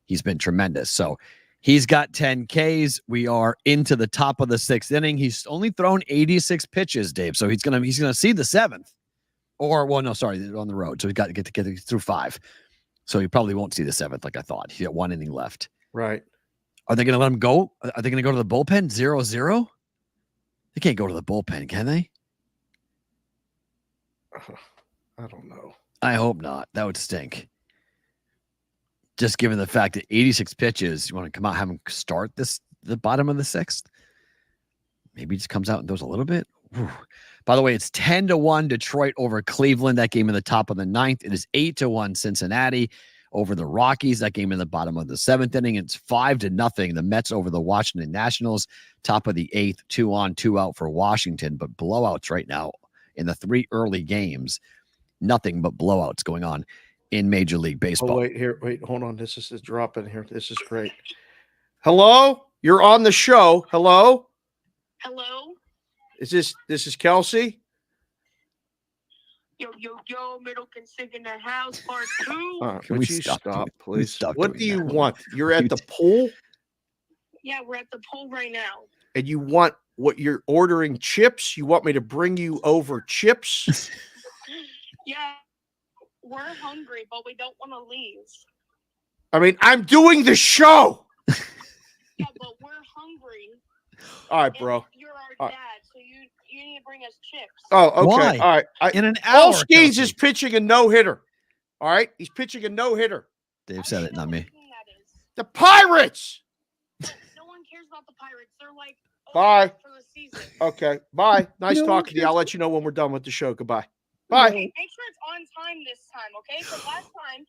He's been tremendous. So he's got 10 Ks. We are into the top of the 6th inning. He's only thrown 86 pitches, Dave. So he's gonna see the 7th. On the road. So he's got to get through 5. So he probably won't see the 7th like I thought. He got 1 inning left. Right. Are they going to let him go? Are they going to go to the bullpen 0-0? They can't go to the bullpen, can they? I don't know. I hope not. That would stink. Just given the fact that 86 pitches, you want to come out, have him start the bottom of the sixth? Maybe he just comes out and does a little bit. Whew. By the way, it's 10-1 Detroit over Cleveland. That game in the top of the ninth. It is 8-1 Cincinnati over the Rockies. That game in the bottom of the seventh inning. It's 5-0. The Mets over the Washington Nationals. Top of the eighth, 2-on, 2-out for Washington. But blowouts right now in the three early games. Nothing but blowouts going on in Major League Baseball. Oh, wait, hold on. This is a drop in here. This is great. Hello? You're on the show. Hello? Hello? This is Kelsey? Yo, Middle can sing in the house, part 2. Can Would we you stop please? stop What doing do you that? want? You're at the pool Yeah, we're at the pool right now. and you want what you're ordering chips? You want me to bring you over chips? Yeah, we're hungry, but we don't want to leave. I mean, I'm doing the show. Yeah, but we're hungry. All right, and bro. You're All our right. dad, so you need to bring us chips. Oh, okay. Why? All right. In an Paul hour. Skeens Kelsey. is pitching a no-hitter. All right? He's pitching a no-hitter. Dave said it, not me. The Pirates. No one cares about the Pirates. They're like, Bye. for the season. Okay. Bye. Nice No, talking to you. I'll let you know when we're done with the show. Goodbye. Bye. Okay, make sure it's on time this time, okay? Because last time,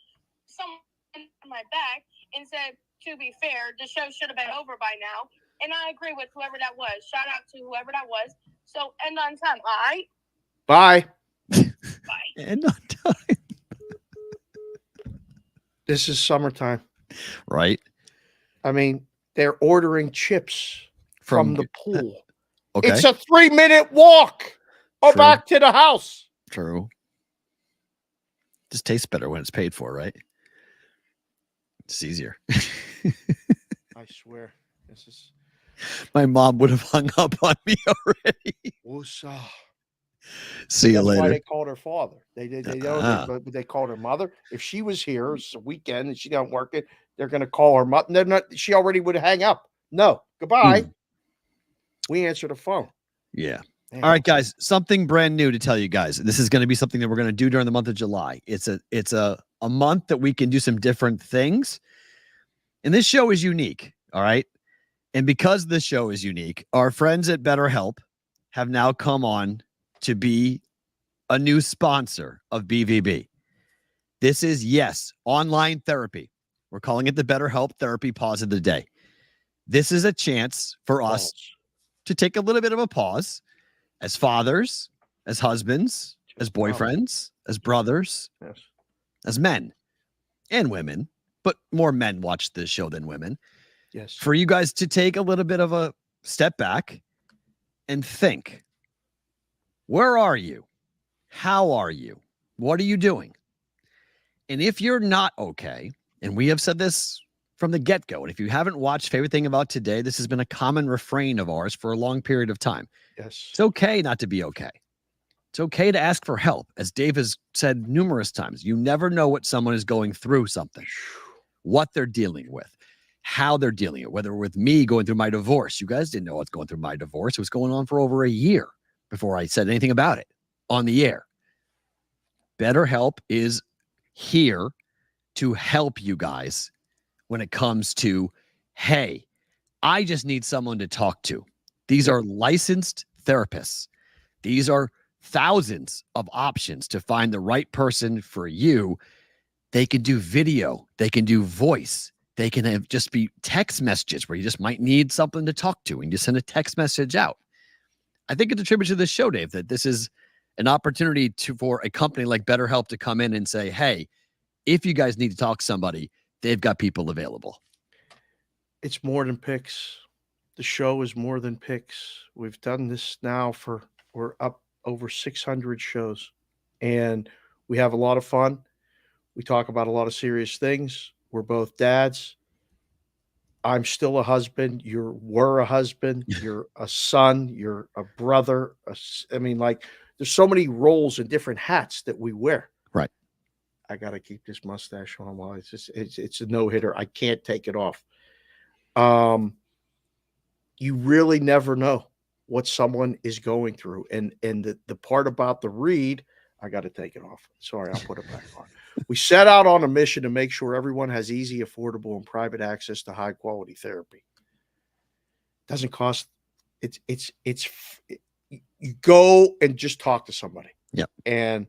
someone on my back and said, to be fair, the show should have been over by now. And I agree with whoever that was. Shout out to whoever that was. So end on time, all right? Bye. Bye. And on time. This is summertime. Right? I mean, they're ordering chips from the pool. Okay. It's a 3-minute walk. Or True. back to the house. True. Just tastes better when it's paid for, right? It's easier. I swear. This is My mom would have hung up on me already. Woosah. See you That's why later. they called her father. They called her mother. If she was here, it's a weekend and she not working, they're going to call her mother. They're not. She already would hang up. No, goodbye. We answer the phone. Yeah. Man. All right, guys. Something brand new to tell you guys. This is going to be something that we're going to do during the month of July. It's a month that we can do some different things, and this show is unique. All right, and because this show is unique, our friends at BetterHelp have now come on to be a new sponsor of BVB. This is, yes, online therapy. We're calling it the BetterHelp Therapy Pause of the Day. This is a chance for us to take a little bit of a pause as fathers, as husbands, as boyfriends, as brothers, Yes. as men and women, but more men watch this show than women. Yes. For you guys to take a little bit of a step back and think, where are you? How are you? What are you doing? And if you're not okay, and we have said this from the get-go, and if you haven't watched Favorite Thing About Today, this has been a common refrain of ours for a long period of time. Yes. It's okay not to be okay. It's okay to ask for help. As Dave has said numerous times, you never know what someone is going through something, what they're dealing with, how they're dealing with, whether with me going through my divorce. You guys didn't know what's going through my divorce. It was going on for over a year before I said anything about it on the air. BetterHelp is here to help you guys when it comes to, hey, I just need someone to talk to. These are licensed therapists. These are thousands of options to find the right person for you. They can do video. They can do voice. They can have just be text messages where you just might need something to talk to and you send a text message out. I think it's a tribute to this show, Dave, that this is an opportunity for a company like BetterHelp to come in and say, hey, if you guys need to talk to somebody, they've got people available. It's more than picks. The show is more than picks. We've done this now we're up over 600 shows and we have a lot of fun. We talk about a lot of serious things. We're both dads. I'm still a husband. You were a husband. You're a son. You're a brother. There's so many roles and different hats that we wear. Right. I got to keep this mustache on while it's a no hitter. I can't take it off. You really never know what someone is going through. And the part about the read, I got to take it off. Sorry, I'll put it back on. We set out on a mission to make sure everyone has easy, affordable, and private access to high quality therapy. Doesn't cost. You go and just talk to somebody. Yep. And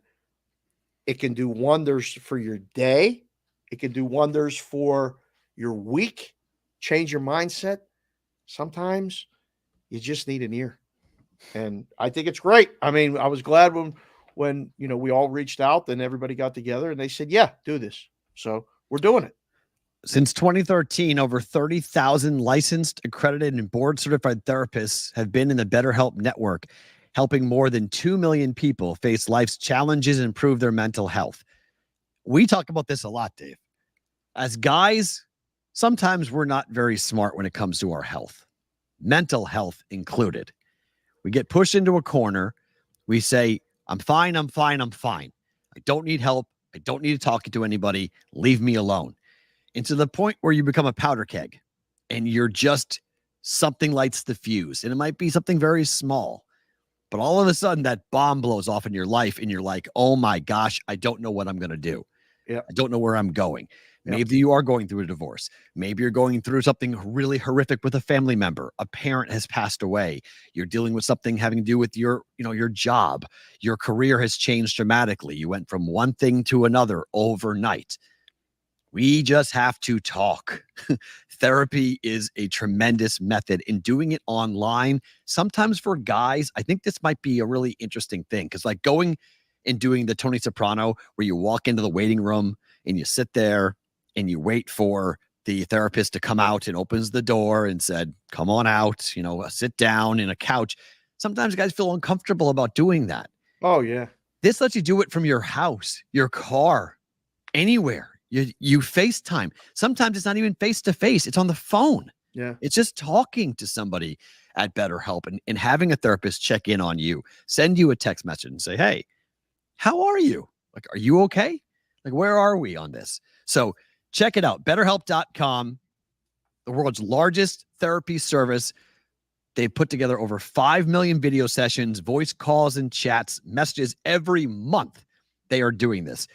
it can do wonders for your day. It can do wonders for your week, change your mindset. Sometimes you just need an ear. And I think it's great. I mean, I was glad when we all reached out and everybody got together and they said, yeah, do this. So we're doing it. Since 2013, over 30,000 licensed, accredited, and board-certified therapists have been in the BetterHelp network, helping more than 2 million people face life's challenges and improve their mental health. We talk about this a lot, Dave. As guys, sometimes we're not very smart when it comes to our health, mental health included. We get pushed into a corner. We say, I'm fine, I'm fine, I'm fine. I don't need help. I don't need to talk to anybody. Leave me alone. And to the point where you become a powder keg and you're just something lights the fuse. And it might be something very small, but all of a sudden that bomb blows off in your life and you're like, oh my gosh, I don't know what I'm going to do. Yeah. I don't know where I'm going. Yep. Maybe you are going through a divorce. Maybe you're going through something really horrific with a family member. A parent has passed away. You're dealing with something having to do with your job. Your career has changed dramatically. You went from one thing to another overnight. We just have to talk. Therapy is a tremendous method in doing it online. Sometimes for guys, I think this might be a really interesting thing because like going and doing the Tony Soprano where you walk into the waiting room and you sit there and you wait for the therapist to come out and opens the door and said, come on out, sit down in a couch. Sometimes guys feel uncomfortable about doing that. Oh, yeah. This lets you do it from your house, your car, anywhere. You FaceTime. Sometimes it's not even face-to-face. It's on the phone. Yeah. It's just talking to somebody at BetterHelp and having a therapist check in on you, send you a text message and say, hey, how are you? Like, are you okay? Like, where are we on this? So check it out. BetterHelp.com, the world's largest therapy service. They've put together over 5 million video sessions, voice calls and chats, messages every month. They are doing this.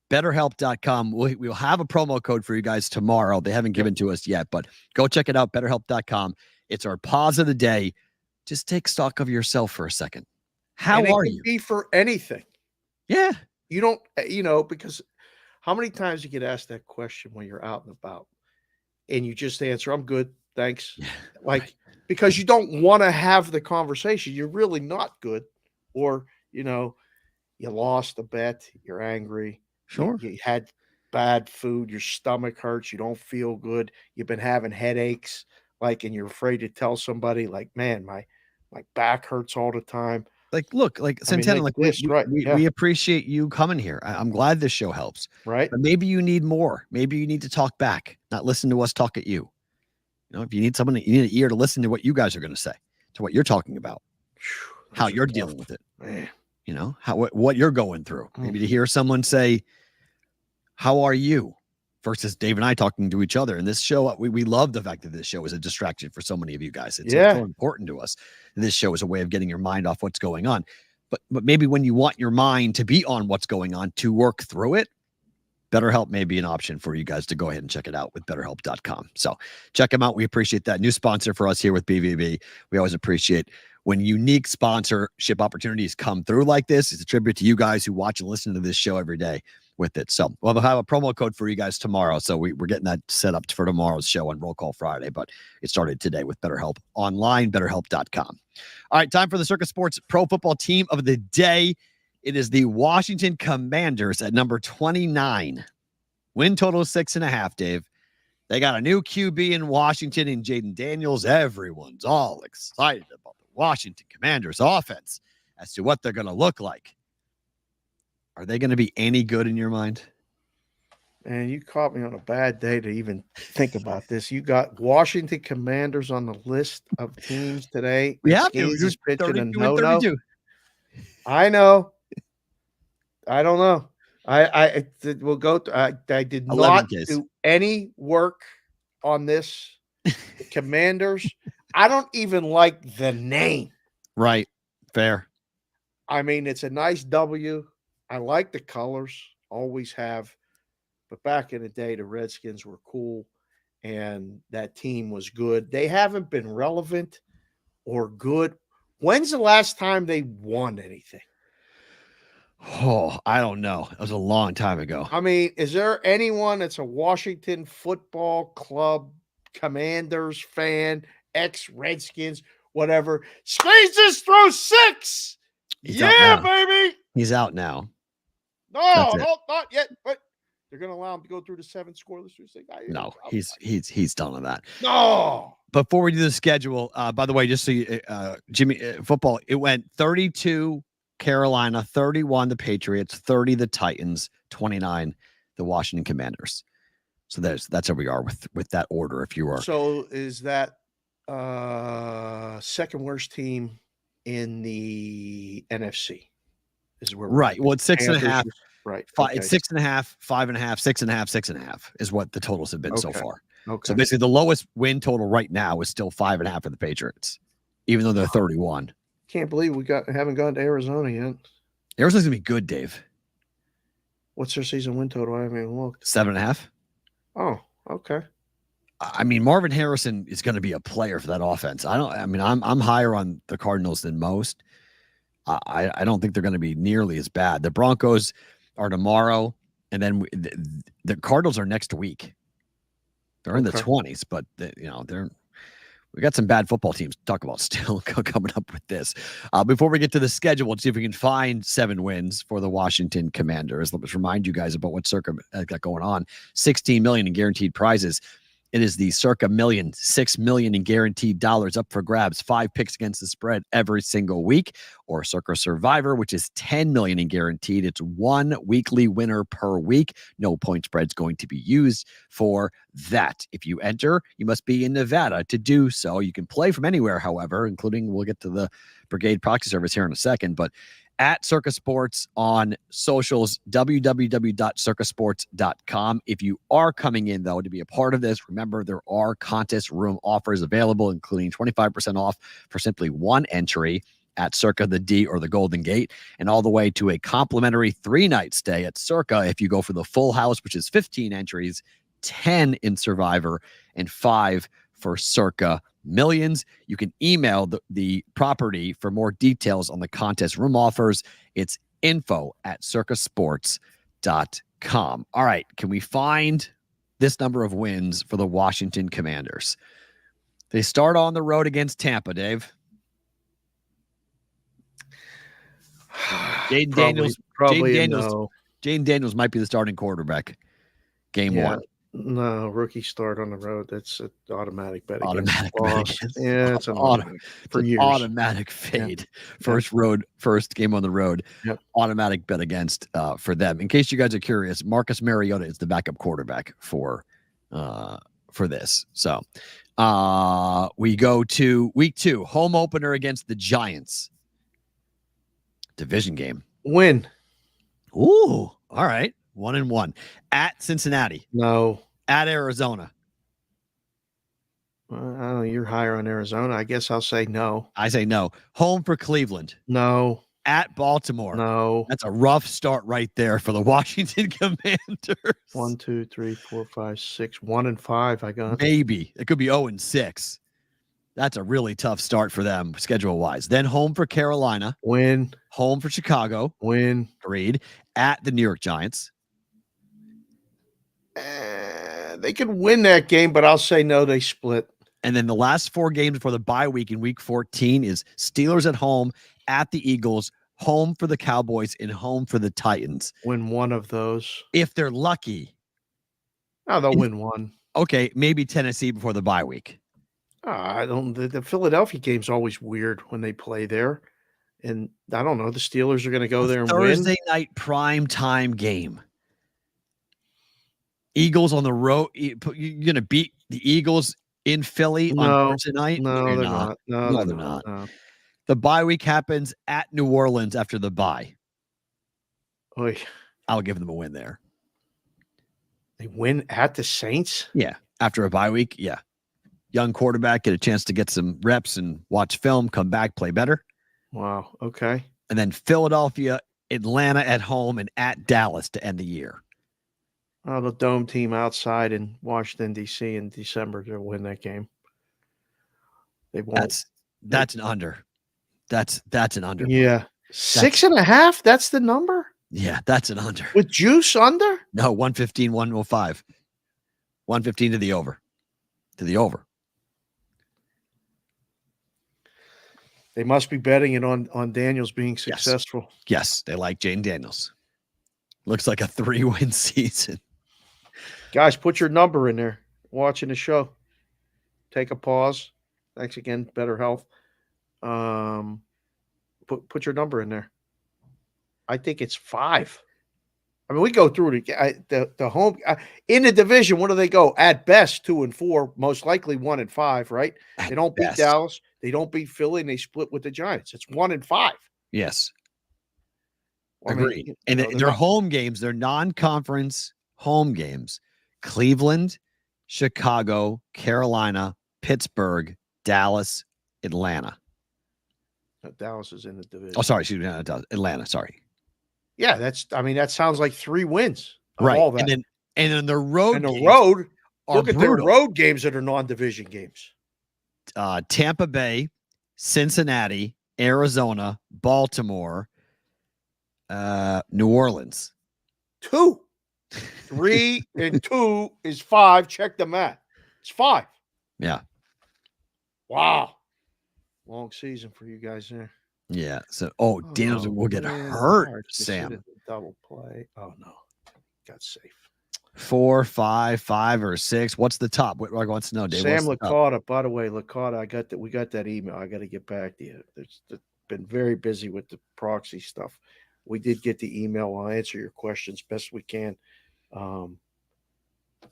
BetterHelp.com. We'll have a promo code for you guys tomorrow. They haven't given to us yet, but go check it out. BetterHelp.com. It's our pause of the day. Just take stock of yourself for a second. How are you? Be for anything. Yeah. You don't, because how many times you get asked that question when you're out and about and you just answer, I'm good. Thanks. Yeah, right. Because you don't want to have the conversation. You're really not good. Or, you lost a bet. You're angry. Sure. You had bad food. Your stomach hurts. You don't feel good. You've been having headaches. And you're afraid to tell somebody man, my back hurts all the time. Look, Santana, we appreciate you coming here. I'm glad this show helps. Right. But maybe you need more. Maybe you need to talk back, not listen to us talk at you. If you need someone, you need an ear to listen to what you guys are going to say, to what you're talking about, how you're dealing with it. Man. What you're going through. Maybe to hear someone say, how are you? Versus Dave and I talking to each other. And this show, we love the fact that this show is a distraction for so many of you guys. It's so important to us. This show is a way of getting your mind off what's going on. But maybe when you want your mind to be on what's going on to work through it, BetterHelp may be an option for you guys to go ahead and check it out with BetterHelp.com. So check them out. We appreciate that. New sponsor for us here with BVB. We always appreciate when unique sponsorship opportunities come through like this. It's a tribute to you guys who watch and listen to this show every day with it. So we'll have a promo code for you guys tomorrow. So we're getting that set up for tomorrow's show on Roll Call Friday, but it started today with BetterHelp online, BetterHelp.com. All right, time for the Circus Sports Pro Football Team of the Day. It is the Washington Commanders at number 29. Win total 6.5, Dave. They got a new QB in Washington in Jaden Daniels. Everyone's all excited about the Washington Commanders offense as to what they're going to look like. Are they going to be any good in your mind? Man, you caught me on a bad day to even think about this. You got Washington Commanders on the list of teams today. Yeah, Skanes pitching a 32 no-no. and 32. I know. I don't know. We'll go. I did not do any work on this The Commanders, I don't even like the name. Right. Fair. I mean, it's a nice W. I like the colors, always have. But back in the day, the Redskins were cool and that team was good. They haven't been relevant or good. When's the last time they won anything? Oh, I don't know. It was a long time ago. I mean, is there anyone that's a Washington Football Club Commanders fan, ex-Redskins, whatever? Squeeze this through 6. He's out Yeah, now. baby. He's out now. No, not yet. But they're going to allow him to go through the 7 scoreless through 6. No, he's done on that. No. Before we do the schedule, by the way, just so you, Jimmy, football, it went 32 Carolina, 31 the Patriots, 30 the Titans, 29 the Washington Commanders. So that's where we are with that order. If you are, So is that second worst team in the NFC? Is where right. Well, it's 6.5. Right. Okay. It's 6.5, 5.5, 6.5, 6.5 is what the totals have been so far. Okay. So basically, the lowest win total right now is still 5.5 for the Patriots, even though they're 31. Can't believe we haven't gone to Arizona yet. Arizona's gonna be good, Dave. What's their season win total? I haven't even looked. 7.5. Oh, okay. I mean, Marvin Harrison is going to be a player for that offense. I'm higher on the Cardinals than most. I don't think they're going to be nearly as bad. The Broncos are tomorrow, and then the Cardinals are next week. They're in the 20s, but we got some bad football teams to talk about still coming up with this. Before we get to the schedule, let's see if we can find 7 wins for the Washington Commanders. Let me remind you guys about what Circa got going on. $16 million in guaranteed prizes. It is the Circa Million, $6 million in guaranteed dollars up for grabs, 5 picks against the spread every single week, or Circa Survivor, which is $10 million in guaranteed. It's 1 weekly winner per week. No point spread's going to be used for that. If you enter, you must be in Nevada to do so. You can play from anywhere, however, including we'll get to the Brigade proxy service here in a second, but at Circa Sports on socials, www.circasports.com. If you are coming in, though, to be a part of this, remember there are contest room offers available, including 25% off for simply 1 entry at Circa, the D, or the Golden Gate, and all the way to a complimentary 3-night stay at Circa if you go for the full house, which is 15 entries, 10 in Survivor, and 5 for Circa Millions. You can email the property for more details on the contest room offers. It's info@circasports.com. All right. Can we find this number of wins for the Washington Commanders? They start on the road against Tampa, Dave. Jaden Daniels might be the starting quarterback. Game 1. No, rookie start on the road. That's an automatic bet. Automatic bet. Yeah, it's an automatic fade. Yeah. First game on the road. Yep. Automatic bet against for them. In case you guys are curious, Marcus Mariota is the backup quarterback for this. So we go to week 2, home opener against the Giants. Division game. Win. Ooh, all right. 1-1 at Cincinnati. No. At Arizona. I don't know. You're higher on Arizona. I guess I'll say no. I say no. Home for Cleveland. No. At Baltimore. No. That's a rough start right there for the Washington Commanders. 1, 2, 3, 4, 5, 6. 1-5. I got. Maybe it could be 0-6. That's a really tough start for them schedule-wise. Then home for Carolina. Win. Home for Chicago. Win. Agreed. At the New York Giants. They could win that game, but I'll say no, they split. And then the last 4 games before the bye week in week 14 is Steelers at home, at the Eagles, home for the Cowboys, and home for the Titans. Win one of those. If they're lucky. Oh, they'll win one. Okay, maybe Tennessee before the bye week. I don't. The Philadelphia game's always weird when they play there. And I don't know. The Steelers are going to go there and win. Thursday night prime time game. Eagles on the road. You're going to beat the Eagles in Philly on Thursday night? No, they're not. No, they're not. No. The bye week happens at New Orleans after the bye. Oy. I'll give them a win there. They win at the Saints? Yeah. After a bye week, yeah. young quarterback, get a chance to get some reps and watch film, come back, play better. Wow. Okay. And then Philadelphia, Atlanta at home, and at Dallas to end the year. The dome team outside in Washington, D.C. in December to win that game. They won't. That's an under. That's an under. Yeah. 6.5? That's the number? Yeah, that's an under. With juice under? No, 115, 105. 115 to the over. To the over. They must be betting it on Daniels being successful. Yes, they like Jane Daniels. Looks like a 3-win season. Guys, put your number in there. Watching the show. Take a pause. Thanks again, Better Health. Put your number in there. I think it's 5. I mean, we go through the home in the division. What do they go? At best, 2-4, most likely 1-5, right? They don't beat Dallas. They don't beat Philly, and they split with the Giants. It's 1-5. Yes. Well, agreed. And their home games, their non-conference home games, Cleveland, Chicago, Carolina, Pittsburgh, Dallas, Atlanta. Dallas is in the division. Oh, sorry. Excuse me. Atlanta. Sorry. Yeah, that sounds like 3 wins. Right. All that. And then the road. And the road. Look at brutal. their road games that are non-division games. Tampa Bay, Cincinnati, Arizona, Baltimore, New Orleans. 2. 3 and 2 is 5. Check the math. It's 5. Yeah. Wow. Long season for you guys there. Yeah. So, Daniels will get hurt, Sam. Double play. Oh, no. Got safe. 4, 5, 5, or 6. What's the top? What wants to know, Dave? Sam Licata. By the way, Licata, we got that email. I got to get back to you. It's been very busy with the proxy stuff. We did get the email. I'll answer your questions best we can. We'll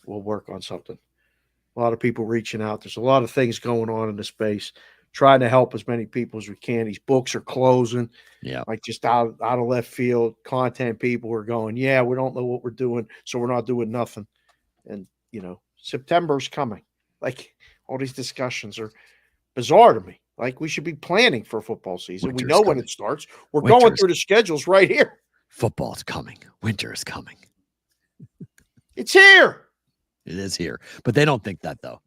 work on something. A lot of people reaching out. There's a lot of things going on in the space. Trying to help as many people as we can. These books are closing. Yeah. Like just out of left field, content people are going, yeah, we don't know what we're doing, so we're not doing nothing. And, September's coming. Like, all these discussions are bizarre to me. Like, we should be planning for football season. We know when it starts. We're going through the schedules right here. Football's coming. Winter is coming. It's here. It is here. But they don't think that, though.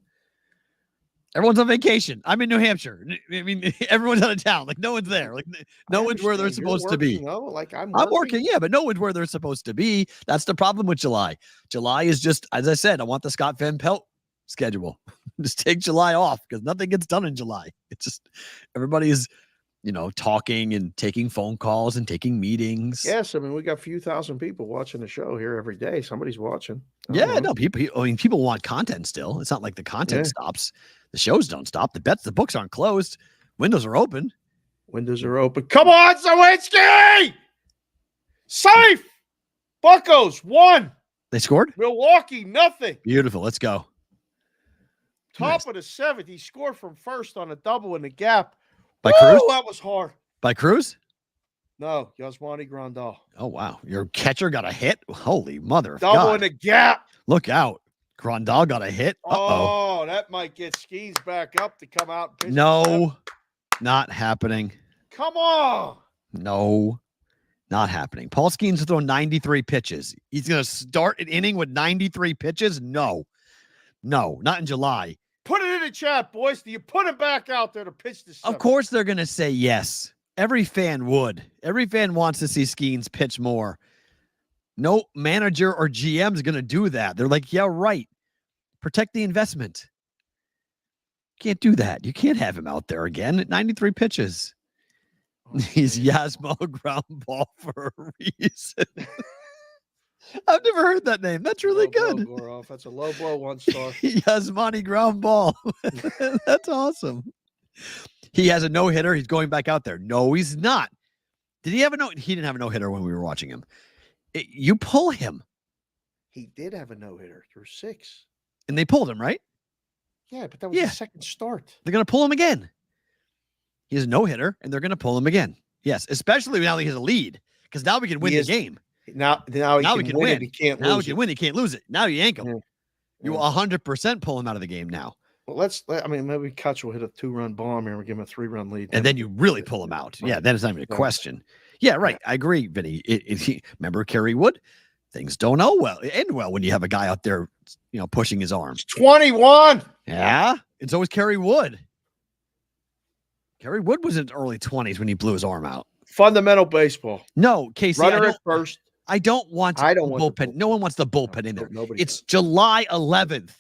Everyone's on vacation. I'm in New Hampshire. I mean, everyone's out of town. Like, no one's there. Like, no one's where they're supposed to be. Like I'm working, yeah, but no one's where they're supposed to be. That's the problem with July. July is just, as I said, I want the Scott Van Pelt schedule. Just take July off because nothing gets done in July. It's just everybody is, talking and taking phone calls and taking meetings. Yes, I mean, we got a few thousand people watching the show here every day. Somebody's watching. Yeah, no, people want content still. It's not like the content stops. The shows don't stop. The books aren't closed. Windows are open. Windows are open. Come on, Zawinski! Safe! Buccos, 1. They scored? Milwaukee, nothing. Beautiful. Let's go. Top of the 7th. He scored from first on a double in the gap. By Cruz? That was hard. By Cruz? No, Yasmani Grandal. Oh, wow. Your catcher got a hit? Holy mother of double God. In the gap. Look out. Grandal got a hit. Uh-oh. Oh, that might get Skeens back up to come out and pitch. No, not happening. Come on. No, not happening. Paul Skeens will throw 93 pitches. He's going to start an inning with 93 pitches? No, not in July. Put it in the chat, boys. Do you put him back out there to pitch this? Of course they're going to say yes. Every fan would. Every fan wants to see Skeens pitch more. No manager or GM is going to do that. They're like, yeah, right. Protect the investment. Can't do that. You can't have him out there again at 93 pitches. He's Yasmo ground ball for a reason. I've never heard that name. That's really good. Blow, that's a low blow, 1 star. Yasmani ground ball. That's awesome. He has a no-hitter. He's going back out there. No, he's not. Did he have a no? He didn't have a no-hitter when we were watching him. You pull him. He did have a no-hitter through 6. And they pulled him, right? Yeah, but that was the second start. They're going to pull him again. He has a no-hitter, and they're going to pull him again. Yes, especially now he has a lead, because now we can win the game. Now he can win. He can't lose it. Now he can win. He can't lose it. Now you yank him. Yeah. You 100% pull him out of the game now. Well, maybe Kutch will hit a 2-run bomb here and give him a 3-run lead. And then you really pull him out. Right. Yeah, then it's not even a question. Yeah, right. I agree, Vinny. Remember Kerry Wood? Things don't end well when you have a guy out there, pushing his arm. It's 21. Yeah, it's always Kerry Wood. Kerry Wood was in the early 20s when he blew his arm out. Fundamental baseball. No, Casey. Runner at first. I don't want the bullpen. No one wants the bullpen in there. It's July 11th.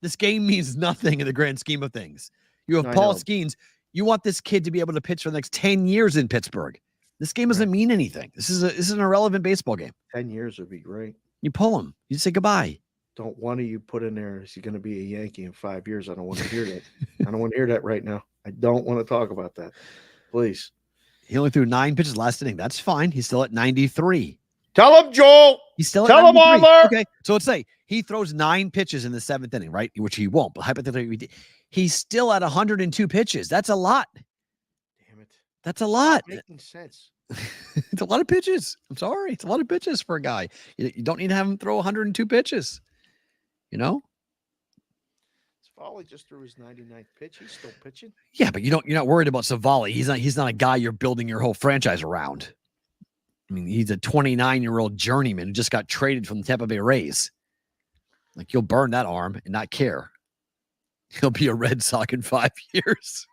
This game means nothing in the grand scheme of things. You have Paul Skeens. You want this kid to be able to pitch for the next 10 years in Pittsburgh. This game doesn't mean anything. This is an irrelevant baseball game. 10 years would be great. You pull him. You say goodbye. Don't one of you put in there, is he going to be a Yankee in 5 years? I don't want to hear that. I don't want to hear that right now. I don't want to talk about that. Please. He only threw 9 pitches last inning. That's fine. He's still at 93. Tell him, Joel. He's still Tell at him, Oliver. Okay, so let's say he throws 9 pitches in the 7th inning, right? Which he won't, but hypothetically, he's still at 102 pitches. That's a lot. Damn it. That's a lot. It's not making sense. It's a lot of pitches. I'm sorry. It's a lot of pitches for a guy. You don't need to have him throw 102 pitches. Savali just threw his 99th pitch. He's still pitching. Yeah, but you're not worried about Savali. He's not a guy you're building your whole franchise around. I mean, he's a 29-year-old journeyman who just got traded from the Tampa Bay Rays. Like, you'll burn that arm and not care. He'll be a Red Sox in 5 years.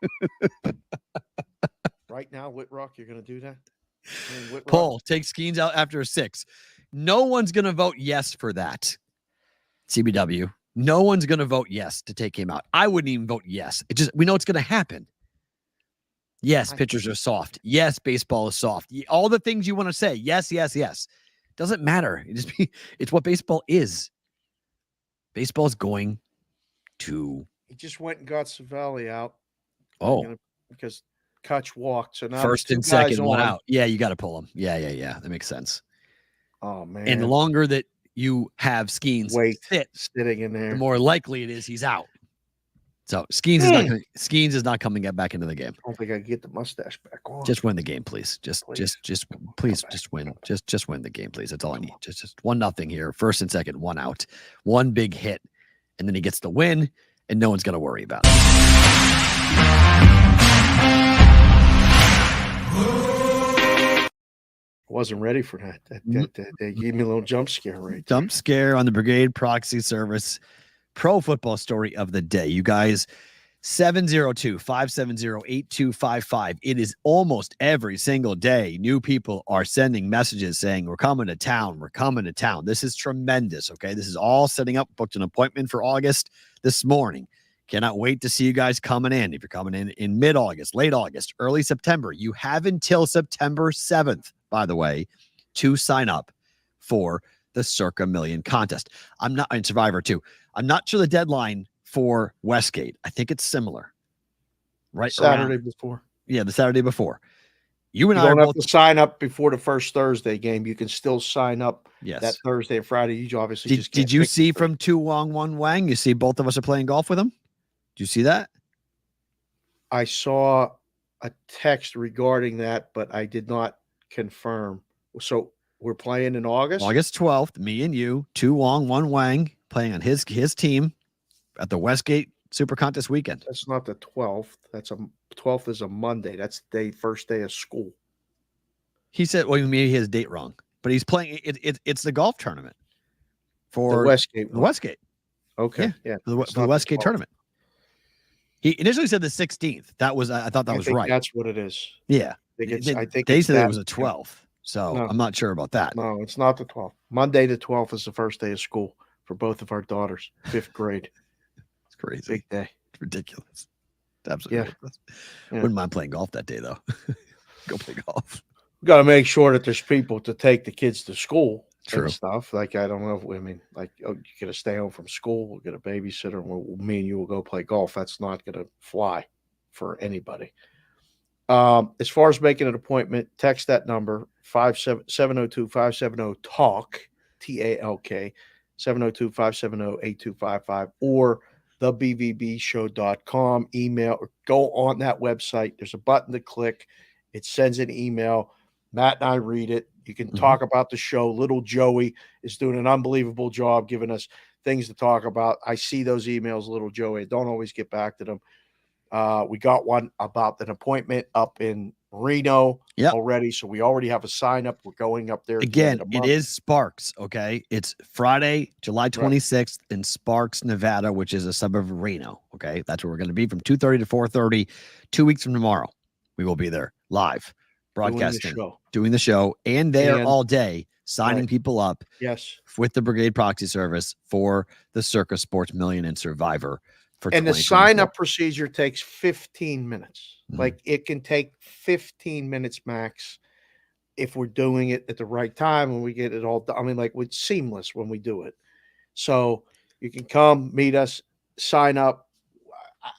Right now, Whitrock, you're going to do that? Paul, take Skeens out after a 6. No one's going to vote yes for that. CBW. No one's going to vote yes to take him out. I wouldn't even vote yes. We know it's going to happen. Yes, pitchers are soft. Yes, baseball is soft. All the things you want to say. Yes, yes, yes. Doesn't matter. It's what baseball is. Baseball is going to. He just went and got Savali out. Because Kutch walked. So now first and second, one out. Yeah, you got to pull him. Yeah. That makes sense. Oh, man. And the longer that you have Skeens sitting in there, the more likely it is he's out. So Skeens is not coming back into the game. I don't think I can get the mustache back on. Just win the game, please. Please win. Just win the game, please. That's all I need. Just 1-0 here. First and second, 1 out. One big hit, and then he gets the win, and no one's gonna worry about it. Wasn't ready for that. That gave me a little jump scare right there. Jump scare on the Brigade Proxy Service Pro Football Story of the Day. You guys, 702-570-8255. It is almost every single day. New people are sending messages saying, we're coming to town. We're coming to town. This is tremendous. Okay. This is all setting up. Booked an appointment for August this morning. Cannot wait to see you guys coming in. If you're coming in mid-August, late August, early September, you have until September 7th, by the way, to sign up for the Circa Million contest. I'm not in Survivor too. I'm not sure the deadline for Westgate. I think it's similar. Right? Saturday before. Yeah, the Saturday before. You and I don't have to sign up before the first Thursday game. You can still sign up that Thursday and Friday. You obviously did you see from Tu Wong One Wang? You see both of us are playing golf with him? Did you see that? I saw a text regarding that, but I did not confirm. So we're playing in August? August 12th, me and you, Tu Wong One Wang, playing on his team at the Westgate Super Contest weekend. That's not the 12th. 12th is a Monday. That's the first day of school. He said, well, maybe he has date wrong, but he's playing. It's the golf tournament for the Westgate. The Westgate. Okay. Yeah. The Westgate tournament. He initially said the 16th. I thought that was right. That's what it is. Yeah. I think they said it was a 12th. So no, I'm not sure about that. No, it's not the 12th. Monday the 12th is the first day of school for both of our daughters, 5th grade. It's crazy. Big day. It's ridiculous. It's absolutely ridiculous. Yeah. Wouldn't mind playing golf that day, though. Go play golf. We got to make sure that there's people to take the kids to school. True. And stuff. Like, I don't know if you got to stay home from school, we'll get a babysitter, and me and you will go play golf. That's not going to fly for anybody. As far as making an appointment, text that number 702-570-TALK, TALK, 702-570-8255, or thebvbshow.com. Email or go on that website. There's a button to click. It sends an email. Matt and I read it. You can talk about the show. Little Joey is doing an unbelievable job giving us things to talk about. I see those emails, Little Joey. I don't always get back to them. We got one about an appointment up in Reno already. So we already have a sign up. We're going up there. Again, it is Sparks. Okay. It's Friday, July 26th in Sparks, Nevada, which is a suburb of Reno. Okay. That's where we're going to be from 2:30 to 4:30, 2 weeks from tomorrow. We will be there live broadcasting, doing the show and there all day, signing people up with the Brigade Proxy Service for the Circa Sports Million and Survivor. And the sign-up procedure takes 15 minutes. Like, it can take 15 minutes max if we're doing it at the right time and we get it all done. I mean, like, it's seamless when we do it. So you can come, meet us, sign up.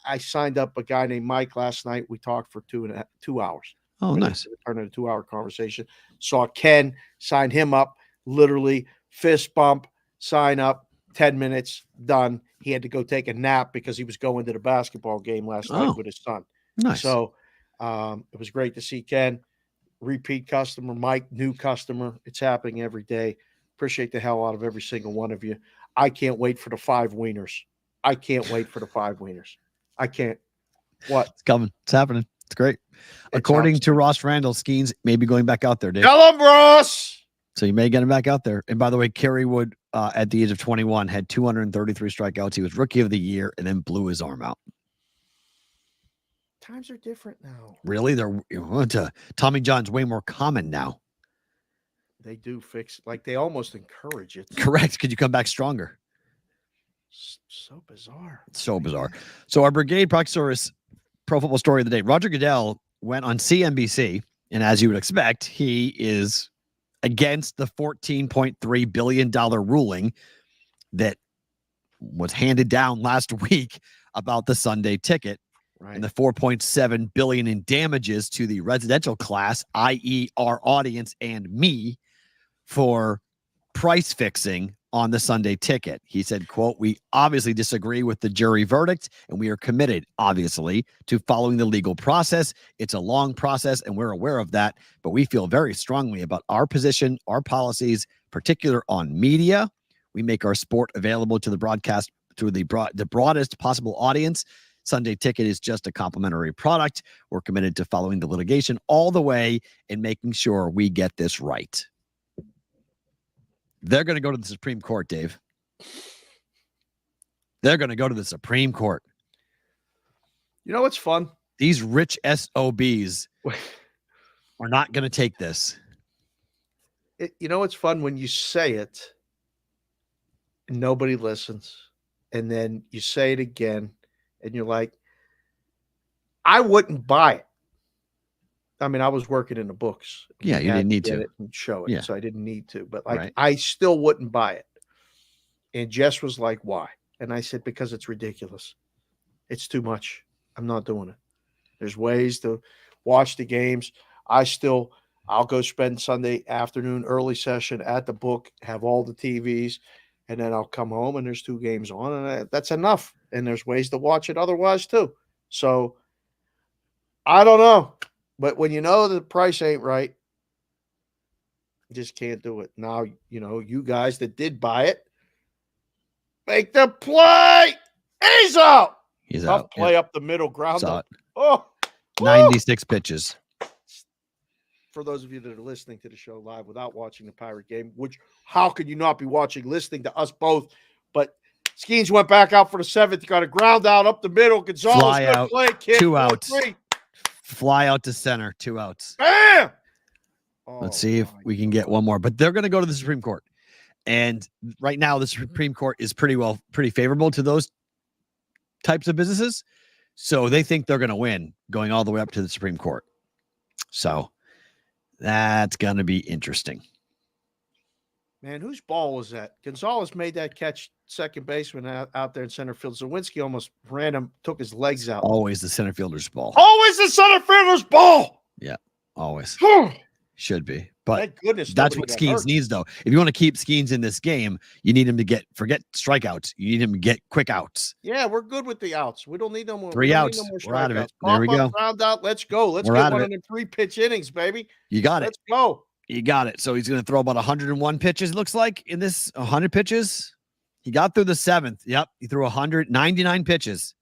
I signed up a guy named Mike last night. We talked for 2 hours. Oh, nice. Turned into a 2-hour conversation. Saw Ken, signed him up, literally fist bump, sign up, 10 minutes, done. He had to go take a nap because he was going to the basketball game last night with his son. Nice. So it was great to see Ken, repeat customer, Mike, new customer. It's happening every day. Appreciate the hell out of every single one of you. I can't wait for the 5 wieners. I can't wait for the 5 wieners. I can't. What? It's coming. It's happening. It's great. According to Ross Randall, Skeens may be going back out there, Dave. Tell him, Ross. So you may get him back out there. And by the way, Kerry Wood, at the age of 21, had 233 strikeouts. He was Rookie of the Year and then blew his arm out. Times are different now. Really? Tommy John's way more common now. They do fix, like, they almost encourage it. Correct. Could you come back stronger? So bizarre. So bizarre. So our Brigade Proxy Service Pro Football Story of the Day. Roger Goodell went on CNBC, and as you would expect, he is against the $14.3 billion ruling that was handed down last week about the Sunday ticket and the $4.7 billion in damages to the residential class, i.e. our audience and me, for price fixing on the Sunday ticket. He said, quote, "We obviously disagree with the jury verdict, and we are committed, obviously, to following the legal process. It's a long process, and we're aware of that, but we feel very strongly about our position, our policies, particular on media. We make our sport available to the broadcast to the broadest possible audience. Sunday ticket is just a complimentary product. We're committed to following the litigation all the way and making sure we get this right." They're going to go to the Supreme Court, Dave. They're going to go to the Supreme Court. You know what's fun? These rich SOBs are not going to take this. You know what's fun? When you say it and nobody listens, and then you say it again, and you're like, I wouldn't buy it. I mean, I was working in the books. Yeah, you didn't need to and show it, so I didn't need to. But like, Right. I still wouldn't buy it. And Jess was like, "Why?" And I said, "Because it's ridiculous. It's too much. I'm not doing it. There's ways to watch the games. I'll go spend Sunday afternoon early session at the book, have all the TVs, and then I'll come home and there's 2 games on, and that's enough. And there's ways to watch it otherwise too. So I don't know. But when you know the price ain't right, you just can't do it. Now, you know, you guys that did buy it, make the play. He's out. He's Tough out. play up the middle, ground. Saw it. Oh, 96 pitches. For those of you that are listening to the show live without watching the Pirate game, which how could you not be listening to us both? But Skeens went back out for the 7th. Got a ground out up the middle. Gonzalez Fly out. play, kid. 2 outs. 4-3. Fly out to center. 2 outs. Bam! Let's see if we can get one more. But they're going to go to the Supreme Court. And right now, the Supreme Court is pretty favorable to those types of businesses. So they think they're going to win going all the way up to the Supreme Court. So that's going to be interesting. Man, whose ball was that? Gonzalez made that catch, second baseman out there in center field. Zawinski almost ran him, took his legs out. Always the center fielder's ball. Always the center fielder's ball. Yeah, always. Should be. But thank goodness that's what Skeens needs, though. If you want to keep Skeens in this game, you need him to forget strikeouts. You need him to get quick outs. Yeah, we're good with the outs. We don't need no more. 3 outs. We're out of it. There we go. Round out. Let's go. Let's get one of them 3-pitch innings, baby. You got it. Let's go. You got it. So he's going to throw about 101 pitches, it looks like, in this 100 pitches. He got through the 7th. Yep. He threw 199 pitches.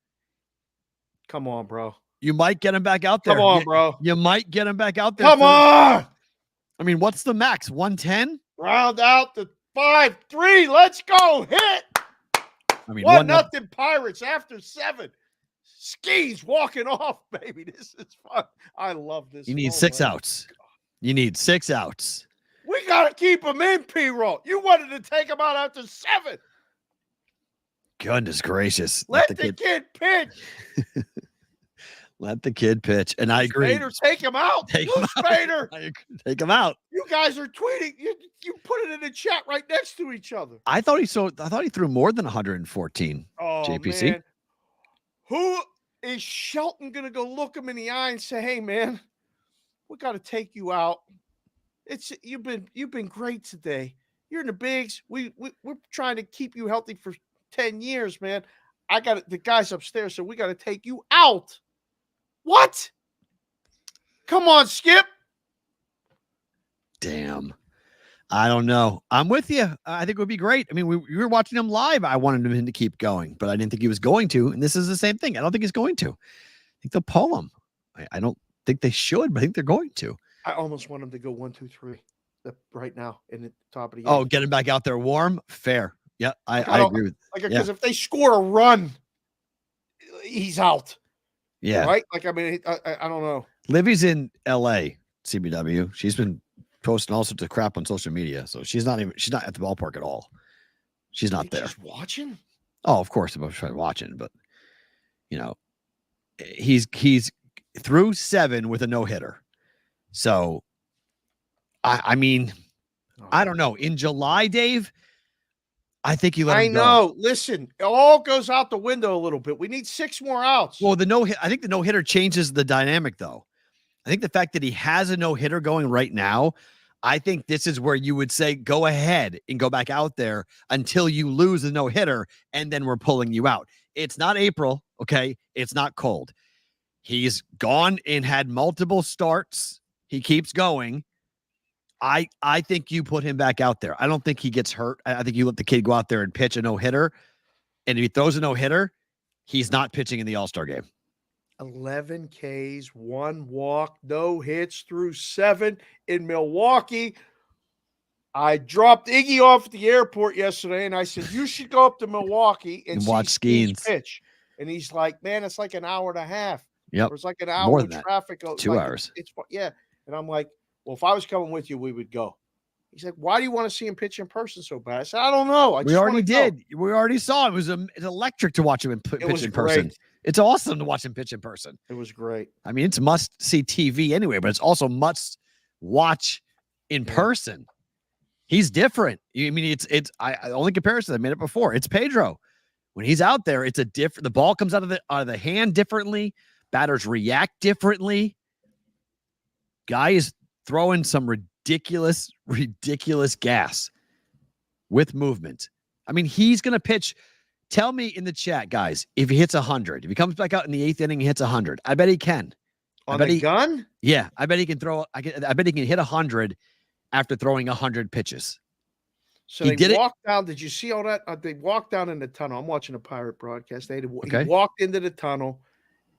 Come on, bro. You might get him back out there. Come on, bro. You might get him back out there. Come on. I mean, what's the max? 110? Round out the 5-3. Let's go. Hit. I mean, 1-0 Pirates after 7. Skis walking off, baby. This is fun. I love this. You need 6 outs. You need 6 outs. We got to keep him in, P-Roll. You wanted to take him out after 7. Goodness gracious. Let the kid pitch. Let the kid pitch. And I agree. Spader, take him out. Take him out. Spader. Take him out. You guys are tweeting. You put it in the chat right next to each other. I thought he threw more than 114. Oh, JPC. Man. Who is Shelton going to go look him in the eye and say, "Hey, man, we got to take you out. You've been great today. You're in the bigs. We're trying to keep you healthy for 10 years, man. I got the guys upstairs, so we got to take you out." What? Come on, Skip. Damn. I don't know. I'm with you. I think it would be great. I mean, we were watching him live. I wanted him to keep going, but I didn't think he was going to. And this is the same thing. I don't think he's going to. I think they'll pull him. I don't think they should, but I think they're going to. I almost want him to go 1, 2, 3 right now in the top of the. Oh, get him back out there warm. Fair. Yeah, I agree with. Because if they score a run, he's out. Yeah. Right. Like, I mean, I don't know. Livy's in L.A. CBW. She's been posting all sorts of crap on social media, so she's not at the ballpark at all. She's not there. Just watching. Oh, of course, I'm watching, but he's through 7 with a no-hitter. So, I mean, I don't know. In July, Dave, I think you let him go. I know. Listen, it all goes out the window a little bit. We need 6 more outs. Well, I think the no-hitter changes the dynamic, though. I think the fact that he has a no-hitter going right now, I think this is where you would say, go ahead and go back out there until you lose a no-hitter, and then we're pulling you out. It's not April, okay? It's not cold. He's gone and had multiple starts. He keeps going. I think you put him back out there. I don't think he gets hurt. I think you let the kid go out there and pitch a no-hitter. And if he throws a no-hitter, he's not pitching in the All-Star game. 11 Ks, 1 walk, no hits through 7 in Milwaukee. I dropped Iggy off at the airport yesterday, and I said, you should go up to Milwaukee and watch Skeens pitch. And he's like, man, it's like an hour and a half. Yep. Or it's like an hour More of than traffic. 2 hours. It's yeah. And I'm like, well, if I was coming with you, we would go. He's like, why do you want to see him pitch in person so bad? I said, I don't know. We already did. We already saw it. It's electric to watch him pitch in person. It's awesome to watch him pitch in person. It was great. I mean, it's must-see TV anyway, but it's also must-watch in person. He's different. I mean, the only comparison, I made it before. It's Pedro. When he's out there, it's a different. The ball comes out of the hand differently. Batters react differently. Guy is throwing some ridiculous gas with movement. I mean, he's going to pitch. Tell me in the chat, guys, if he hits 100, if he comes back out in the 8th inning and hits 100, I bet he can. On the gun? Yeah, I bet he can throw. I bet he can hit 100 after throwing 100 pitches. So they walked down. Did you see all that? They walked down in the tunnel. I'm watching a Pirate broadcast. He walked into the tunnel,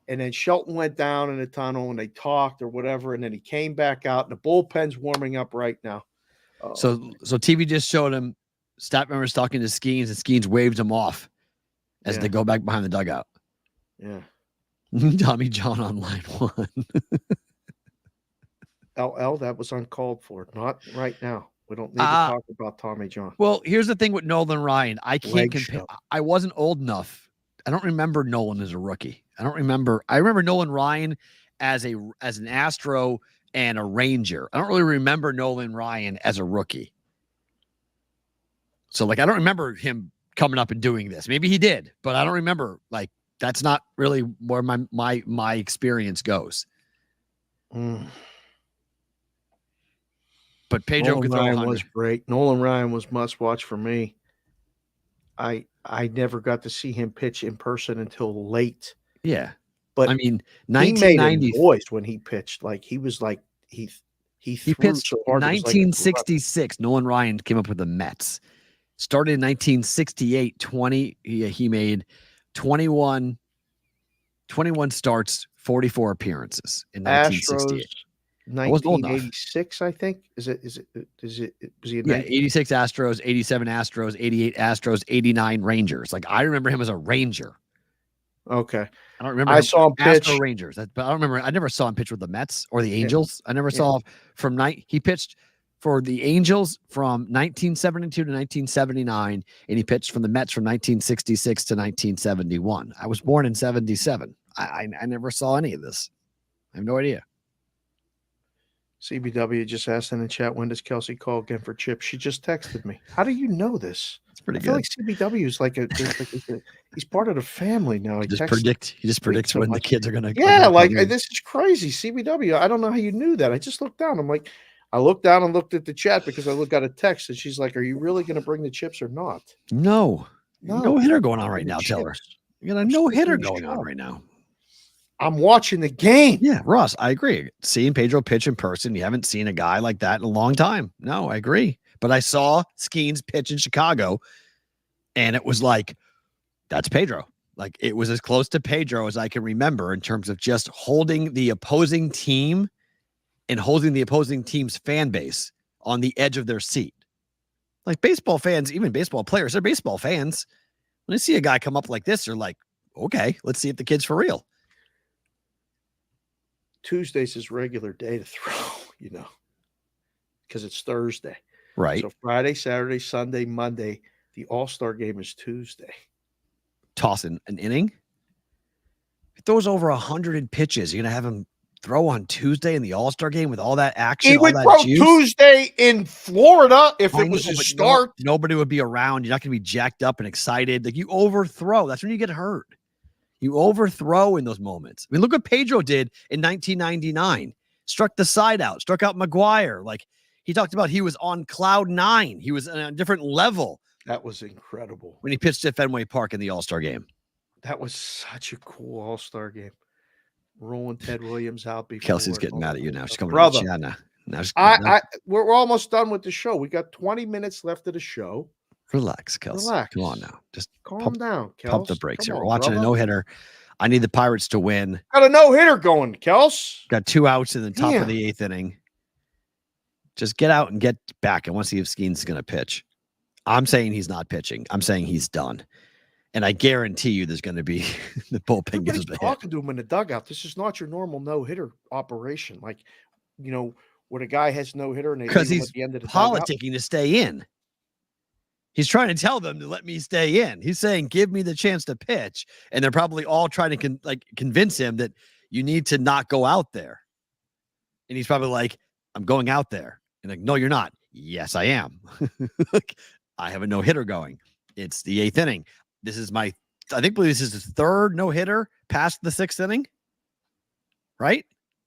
and then Shelton went down in the tunnel, and they talked or whatever, and then he came back out, and the bullpen's warming up right now. So TV just showed him staff members talking to Skeens, and Skeens waved him off as they go back behind the dugout. Yeah. Tommy John on line 1. LL, that was uncalled for. Not right now. We don't need to talk about Tommy John. Well, here's the thing with Nolan Ryan. I can't compare. I wasn't old enough. I don't remember Nolan as a rookie. I remember Nolan Ryan as an Astro and a Ranger. I don't really remember Nolan Ryan as a rookie. So, I don't remember him coming up and doing this. Maybe he did, but I don't remember. That's not really where my experience goes. But Pedro Nolan Ryan was great. Nolan Ryan was must watch for me. I never got to see him pitch in person until late. Yeah, but I mean, 1990 boys when he pitched, he He He threw pitched so hard. It was like a 1966. Nolan Ryan came up with the Mets. Started in 1968. He made 21 starts, 44 appearances in Astros 1968. I wasn't old enough. 1986, I think. Was he Yeah, 86 Astros, 87 Astros, 88 Astros, 89 Rangers. Like, I remember him as a Ranger. Okay. I don't remember. I saw him pitch. Astro Rangers, but I don't remember. I never saw him pitch with the Mets or the Angels. I never saw he pitched for the Angels from 1972 to 1979, and he pitched from the Mets from 1966 to 1971. I was born in 77. I never saw any of this. I have no idea. CBW just asked in the chat, when does Kelsey call again for Chip? She just texted me. How do you know this? It's pretty I feel good. like CBW is like he's part of the family now. He just predicts when the kids are going to. Yeah, like this is crazy. CBW. I don't know how you knew that. I just looked down. I'm like, I looked down and looked at the chat because I got a text and she's like, "Are you really going to bring the chips or not?" No hitter going on right now. Chips. Tell her you got a no hitter going on right now. I'm watching the game. Yeah, Ross, I agree. Seeing Pedro pitch in person, you haven't seen a guy like that in a long time. No, I agree. But I saw Skeens pitch in Chicago, and it was like, that's Pedro. Like, it was as close to Pedro as I can remember in terms of just holding the opposing team and holding the opposing team's fan base on the edge of their seat. Like, baseball fans, even baseball players, they're baseball fans. When they see a guy come up like this, they're like, okay, let's see if the kid's for real. Tuesday's his regular day to throw, because it's Thursday. Right. So Friday, Saturday, Sunday, Monday, the All-Star game is Tuesday. Tossing an inning. If throws over 100 pitches, you're going to have him throw on Tuesday in the All-Star game with all that action. He would throw Tuesday in Florida if it was his start. Nobody would be around. You're not going to be jacked up and excited. Like, you overthrow. That's when you get hurt. You overthrow in those moments. I mean, look what Pedro did in 1999. Struck the side out, struck out McGuire. Like, he talked about he was on cloud 9. He was on a different level. That was incredible. When he pitched at Fenway Park in the All-Star game. That was such a cool All-Star game. Rolling Ted Williams out before. Kelsey's getting mad at you now. She's coming brother. To the now. We're almost done with the show. We got 20 minutes left of the show. Relax, Kelsey. Relax. Come on now. Just calm down, Kels. Pump the brakes here. We're watching a no-hitter. I need the Pirates to win. Got a no-hitter going, Kels. Got 2 outs in the top of the 8th inning. Just get out and get back. I want to see if Skeens is going to pitch. I'm saying he's not pitching. I'm saying he's done. And I guarantee you there's going to be the bullpen gives him a talking to him in the dugout. This is not your normal no-hitter operation. Like, when a guy has no-hitter and because he's politicking to stay in. He's trying to tell them to let me stay in. He's saying, give me the chance to pitch. And they're probably all trying to convince him that you need to not go out there. And he's probably like, I'm going out there. And like, no, you're not. Yes, I am. I have a no-hitter going. It's the 8th inning. This is believe this is his 3rd no-hitter past the 6th inning. Right?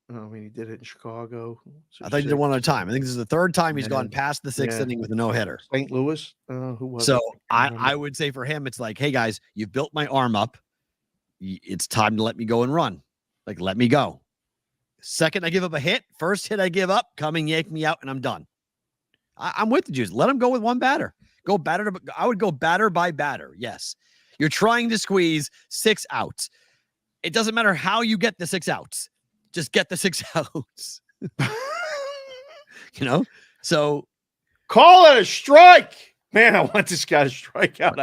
I mean, he did it in Chicago. I thought he did one other time. I think this is the 3rd time he's gone past the 6th inning with a no-hitter. St. Louis? Who was it? So I would say for him, it's like, hey, guys, you've built my arm up. It's time to let me go and run. Like, let me go. Second, I give up a hit. First hit, I give up. Coming, yank me out, and I'm done. I'm with the Jews. Let him go with one batter. I would go batter by batter. Yes. You're trying to squeeze 6 outs. It doesn't matter how you get the 6 outs. Just get the 6 outs. So call it a strike. Man, I want this guy to strike out.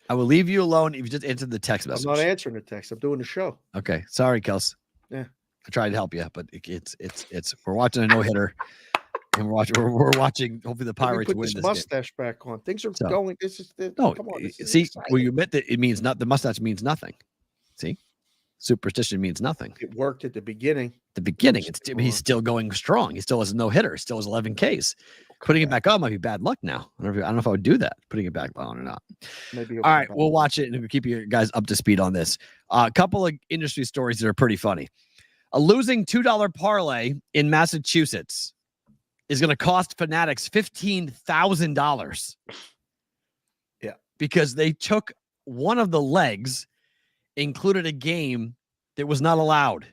I will leave you alone if you just answer the text message. I'm not answering the text. I'm doing the show. Okay. Sorry, Kels. Yeah. I tried to help you, but it's we're watching a no-hitter. And we're watching. Hopefully, the Pirates win this mustache game. back on. Things are going. This is no. Come on. See, well, you admit that it means not. The mustache means nothing. See, superstition means nothing. It worked at the beginning. He's still going strong. He still has no hitter. Still has 11 Ks. Putting it back on might be bad luck now. I don't know if I would do that. Putting it back on or not. Maybe. All right, we'll watch it and we'll keep you guys up to speed on this. A couple of industry stories that are pretty funny. A losing $2 parlay in Massachusetts is going to cost Fanatics $15,000. Yeah. Because they took one of the legs, included a game that was not allowed.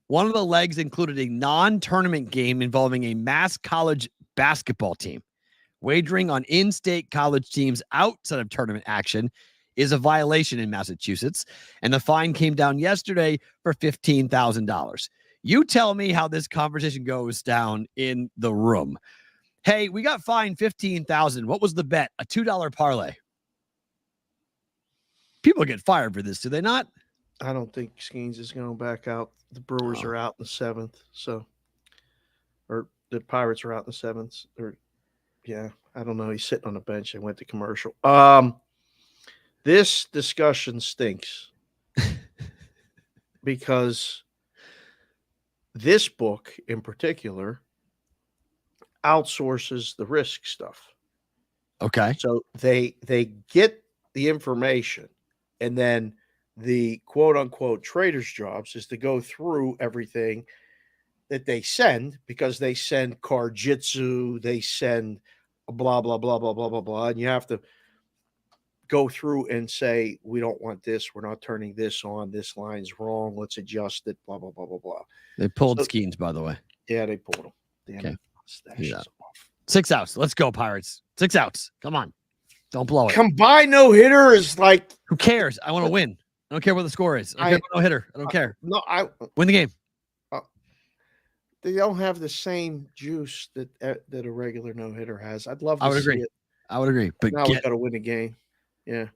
One of the legs included a non-tournament game involving a mass college basketball team. Wagering on in-state college teams outside of tournament action is a violation in Massachusetts, and the fine came down yesterday for $15,000. You tell me how this conversation goes down in the room. Hey, we got fined $15,000. What was the bet? A $2 parlay. People get fired for this, do they not? I don't think Skeens is going back out. The Brewers are out in the 7th, or the Pirates are out in the 7th. Yeah, I don't know. He's sitting on the bench. They went to commercial. This discussion stinks because this book in particular outsources the risk stuff. Okay. So they get the information, and then the quote unquote traders' jobs is to go through everything that they send, because they send Card-Jitsu, they send blah, blah, blah, blah, blah, blah, blah. And you have to go through and say, we don't want this. We're not turning this on. This line's wrong. Let's adjust it. Blah, blah, blah, blah, blah. They pulled Skeens, by the way. Yeah, they pulled him. Damn okay. Yeah. 6 outs. Let's go, Pirates. 6 outs. Come on. Don't blow it. Combined no hitter is like. Who cares? I want to win. I don't care what the score is. I don't care about no hitter. I don't care. No, win the game. They don't have the same juice that a regular no hitter has. I'd love to I would see agree. it. I would agree. But now we got to win a game. Yeah.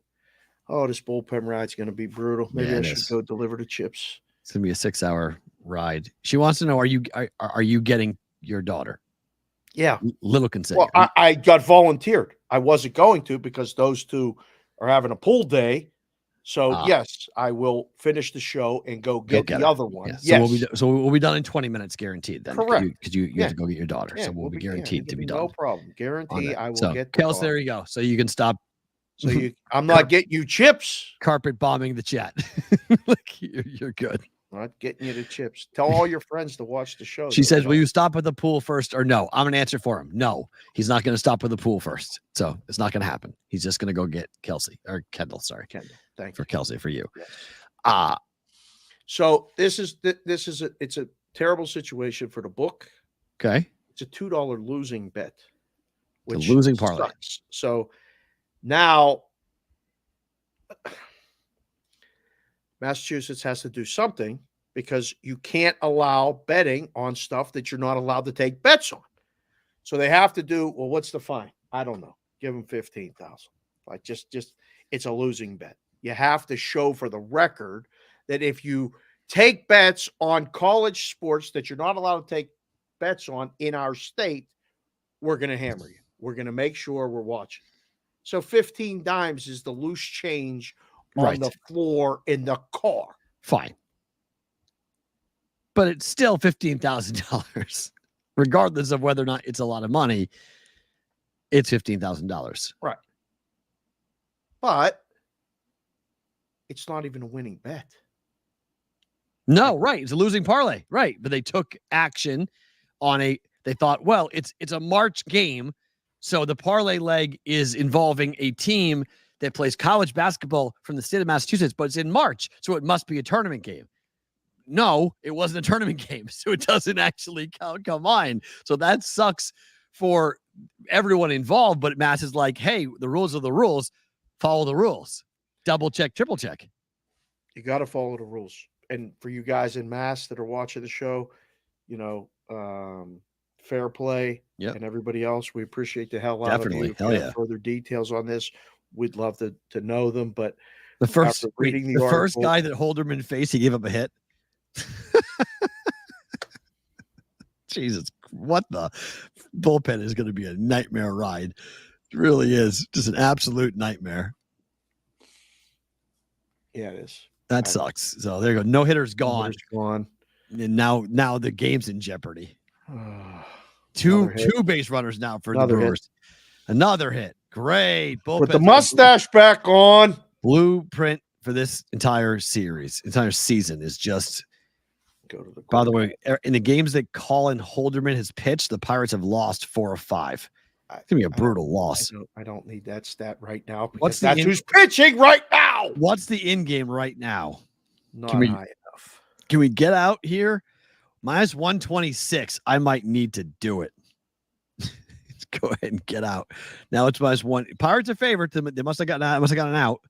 Oh, this bullpen ride's going to be brutal. Maybe I should go deliver the chips. It's going to be a 6-hour ride. She wants to know: are you getting your daughter? Yeah. Little can say. Well, I got volunteered. I wasn't going to because those two are having a pool day. So yes, I will finish the show and go get the other one. Yeah. Yes. So we'll be done in 20 minutes, guaranteed. Then, correct? Because you have to go get your daughter. So we'll be guaranteed to be done. No problem. Guarantee I will get. Kels, there you go. So you can stop. So I'm not getting you chips. Carpet bombing the chat. You're good. I'm not getting you the chips. Tell all your friends to watch the show. She says, will you stop at the pool first or no? I'm going to answer for him. No, he's not going to stop at the pool first. So it's not going to happen. He's just going to go get Kendall. Sorry. Kendall. Thank you. For Kelsey, for you. Yes. So it's a terrible situation for the book. Okay. It's a $2 losing bet. Which a losing parlay. Sucks. So now Massachusetts has to do something, because you can't allow betting on stuff that you're not allowed to take bets on. So they have to do, well, what's the fine? I don't know. Give them $15,000. Like just it's a losing bet. You have to show for the record that if you take bets on college sports that you're not allowed to take bets on in our state, we're going to hammer you. We're going to make sure we're watching. So 15 dimes is the loose change on the floor in the car. Fine. But it's still $15,000. Regardless of whether or not it's a lot of money, it's $15,000. Right. But it's not even a winning bet. No, right. It's a losing parlay. Right. But they took action on they thought, well, it's a March game. So the parlay leg is involving a team that plays college basketball from the state of Massachusetts, but it's in March. So it must be a tournament game. No, it wasn't a tournament game. So it doesn't actually combine. So that sucks for everyone involved. But Mass is like, hey, the rules are the rules. Follow the rules. Double check, triple check. You got to follow the rules. And for you guys in Mass that are watching the show, fair play. Yep. And everybody else, we appreciate the hell out Definitely. of you. Hell yeah. Further details on this, we'd love to know them. But the first reading the first guy that Holderman faced, he gave up a hit. Jesus, what the bullpen is going to be a nightmare ride. It really is just an absolute nightmare. Yeah, it is. That sucks. So there you go. No hitter's gone. Gone. And now the game's in jeopardy. Two base runners now for the Brewers. Another hit. Great. Put the mustache back on. Blueprint for this entire season is just. By the way, in the games that Colin Holderman has pitched, the Pirates have lost 4 of 5. It's gonna be a brutal loss. I don't need that stat right now. That's who's pitching right now. What's the in game right now? Not high enough. Can we get out here Minus 126. I might need to do it. Let's go ahead and get out. Now it's minus one. Pirates are favorite. They must have gotten an out.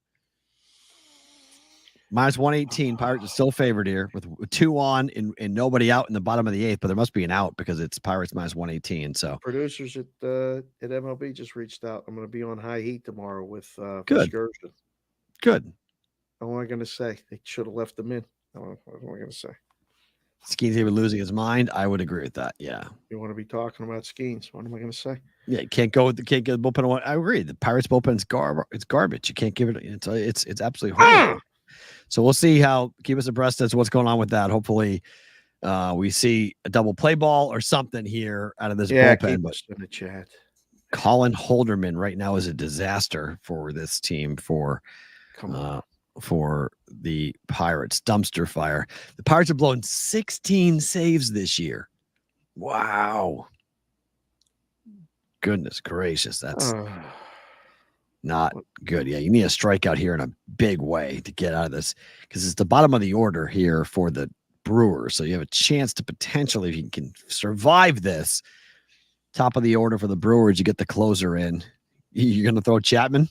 Minus 118. Pirates are still favored here with 2 on and nobody out in the bottom of the 8th, but there must be an out because it's Pirates minus 118. So producers at MLB just reached out. I'm going to be on high heat tomorrow with Good. Excursion. Good. What am I going to say? They should have left them in. What am I going to say? Skeens even losing his mind. I would agree with that. Yeah. You want to be talking about Skeens? What am I going to say? Yeah, you can't get the bullpen on. I agree. The Pirates bullpen is garbage. You can't give it. It's absolutely horrible. So we'll see how. Keep us abreast as to what's going on with that. Hopefully, we see a double play ball or something here out of this bullpen. But in the chat, Colin Holderman right now is a disaster for this team. For the Pirates, dumpster fire. The Pirates have blown 16 saves this year. Wow. Goodness gracious. That's not good. Yeah, you need a strikeout here in a big way to get out of this because it's the bottom of the order here for the Brewers. So you have a chance to potentially, if you can survive this, top of the order for the Brewers, you get the closer in. You're going to throw Chapman?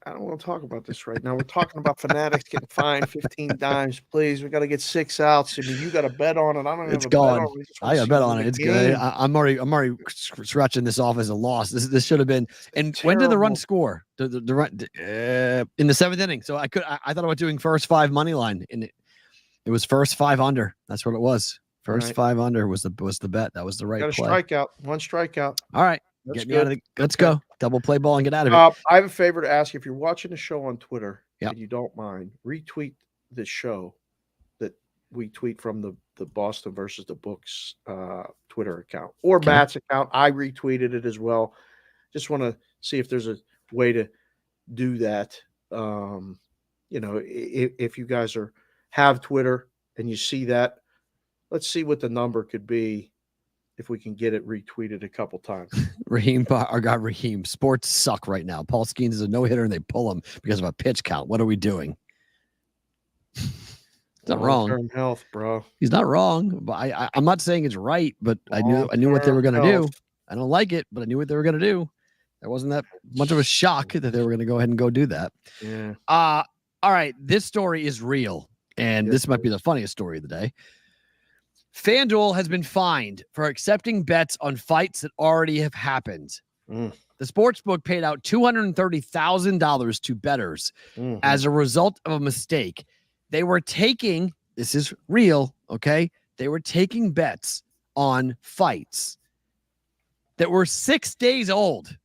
I don't want to talk about this right now. We're talking about Fanatics getting fined 15 dimes. Please, we got to get 6 outs. I mean, you got a bet on it. I don't. It's gone. I got a bet on it. It's good. I'm already scratching this off as a loss. This should have been. And when did the run score? The run in the 7th inning. So I thought about doing first 5 money line, and it was first 5 under. That's what it was. First 5 under was the bet. That was the right got a play. Strikeout. 1 strikeout. All right. Get me out of the. Let's go. Double play ball and get out of it. I have a favor to ask. If you're watching the show on Twitter and you don't mind, retweet the show that we tweet from the Boston versus the Books Twitter account or Matt's account. I retweeted it as well. Just want to see if there's a way to do that. If you guys have Twitter and you see that, let's see what the number could be. If we can get it retweeted a couple times. Raheem, sports suck right now. Paul Skeens is a no-hitter and they pull him because of a pitch count. What are we doing? It's not wrong. Long-term health, bro. He's not wrong, but I'm not saying it's right, but I knew what they were going to do. I don't like it, but I knew what they were going to do. There wasn't that much of a shock that they were going to go ahead and go do that. Yeah. All right. This story is real, and this might be the funniest story of the day. FanDuel has been fined for accepting bets on fights that already have happened. The sportsbook paid out $230,000 to bettors as a result of a mistake. They were taking, this is real, okay? They were taking bets on fights that were 6 days old.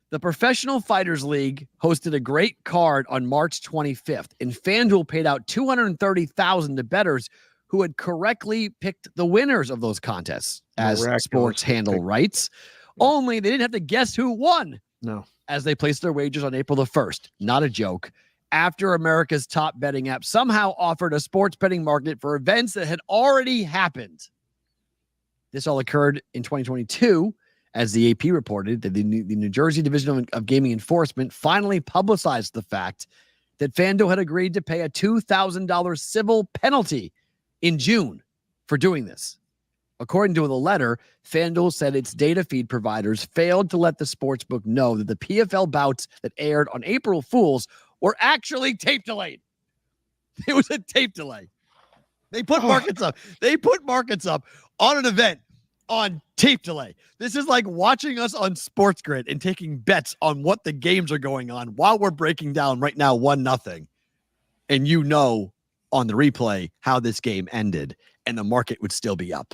The Professional Fighters League hosted a great card on March 25th, and FanDuel paid out $230,000 to bettors who had correctly picked the winners of those contests, as Sports Handle writes. Only they didn't have to guess who won. No. As they placed their wagers on April the 1st. Not a joke. After America's top betting app somehow offered a sports betting market for events that had already happened. This all occurred in 2022, as the AP reported that the New Jersey Division of Gaming Enforcement finally publicized the fact that FanDuel had agreed to pay a $2,000 civil penalty in June for doing this. According to the letter, FanDuel said its data feed providers failed to let the sportsbook know that the PFL bouts that aired on April Fools were actually tape delayed. It was a tape delay. They put markets up. They put markets up on an event on tape delay. This is like watching us on Sports Grid and taking bets on what the games are going on while we're breaking down right now 1-0. And you know on the replay how this game ended, and the market would still be up.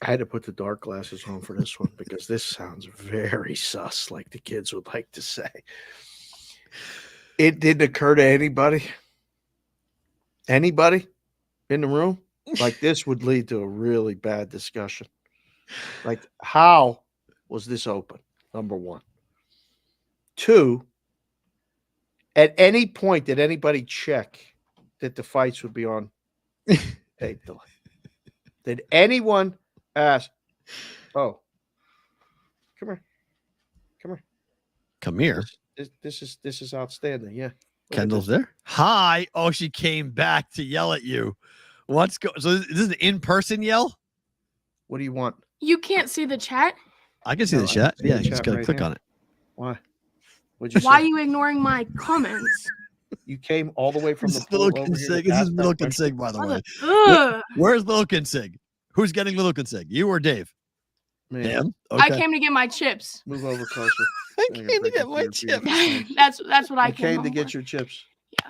I had to put the dark glasses on for this one because this sounds very sus, like the kids would like to say. It didn't occur to anybody in the room, like this would lead to a really bad discussion. Like, how was this open? Number one. 2, at any point, did anybody check that the fights would be on tape delay? Did anyone ask, oh, come here. Come here. This is outstanding. Yeah. Kendall's there. Hi. Oh, she came back to yell at you. What's going? So this is an in-person yell. What do you want? You can't see the chat. I can see No, the I chat. can see Yeah, the you just chat gotta right click here. on it. Why? What'd you say? Why are you ignoring my comments? You came all the way from This the is Little pool over here. Consig. to This is ask that Little question? Consig, by the way. What the- Ugh. Where's Little Consig? Who's getting Little Consig? You or Dave? Man, Him. I Okay. came to get my chips. move over closer. I There you came go. to get Thank my you, chips. beautiful. That's what I I came came home to get for. your chips. Yeah.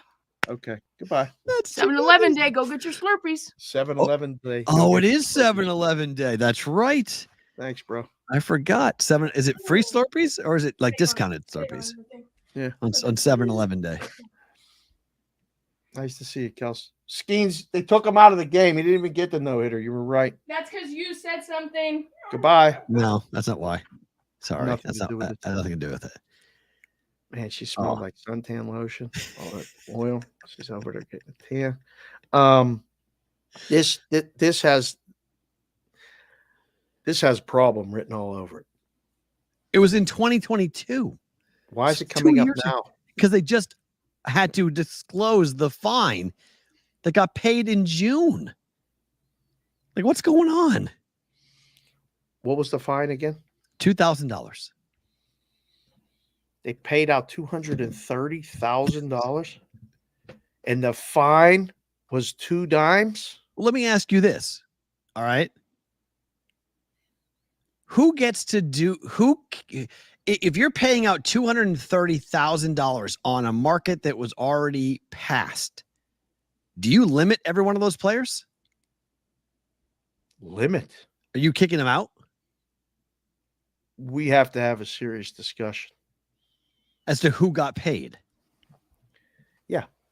Okay. Goodbye. That's 7-Eleven day. Go get your Slurpees. 7-Eleven day. Oh, Go it get is your Slurpees. 7-Eleven day. That's right. Thanks, bro. I forgot. Is it free Slurpees or is it like discounted Slurpees? Yeah. On 7-Eleven day. Nice to see you, Kels. Skeens, they took him out of the game. He didn't even get the no-hitter. You were right. That's because you said something. Goodbye. No, that's not why. Sorry. Nothing That's to not do with that it. has nothing to do with it. Man, she smelled Oh. like suntan lotion. All that oil. She's over there getting a tan. This has problem written all over it. It was in 2022 Why is it 2 coming up years now? because they just had to disclose the fine that got paid in June. Like, what's going on? What was the fine again? $2,000. They paid out $230,000, and the fine was 2 dimes. Let me ask you this. All right. Who gets to do if you're paying out $230,000 on a market that was already passed, do you limit every one of those players? Limit. Are you kicking them out We have to have a serious discussion. as to who got paid?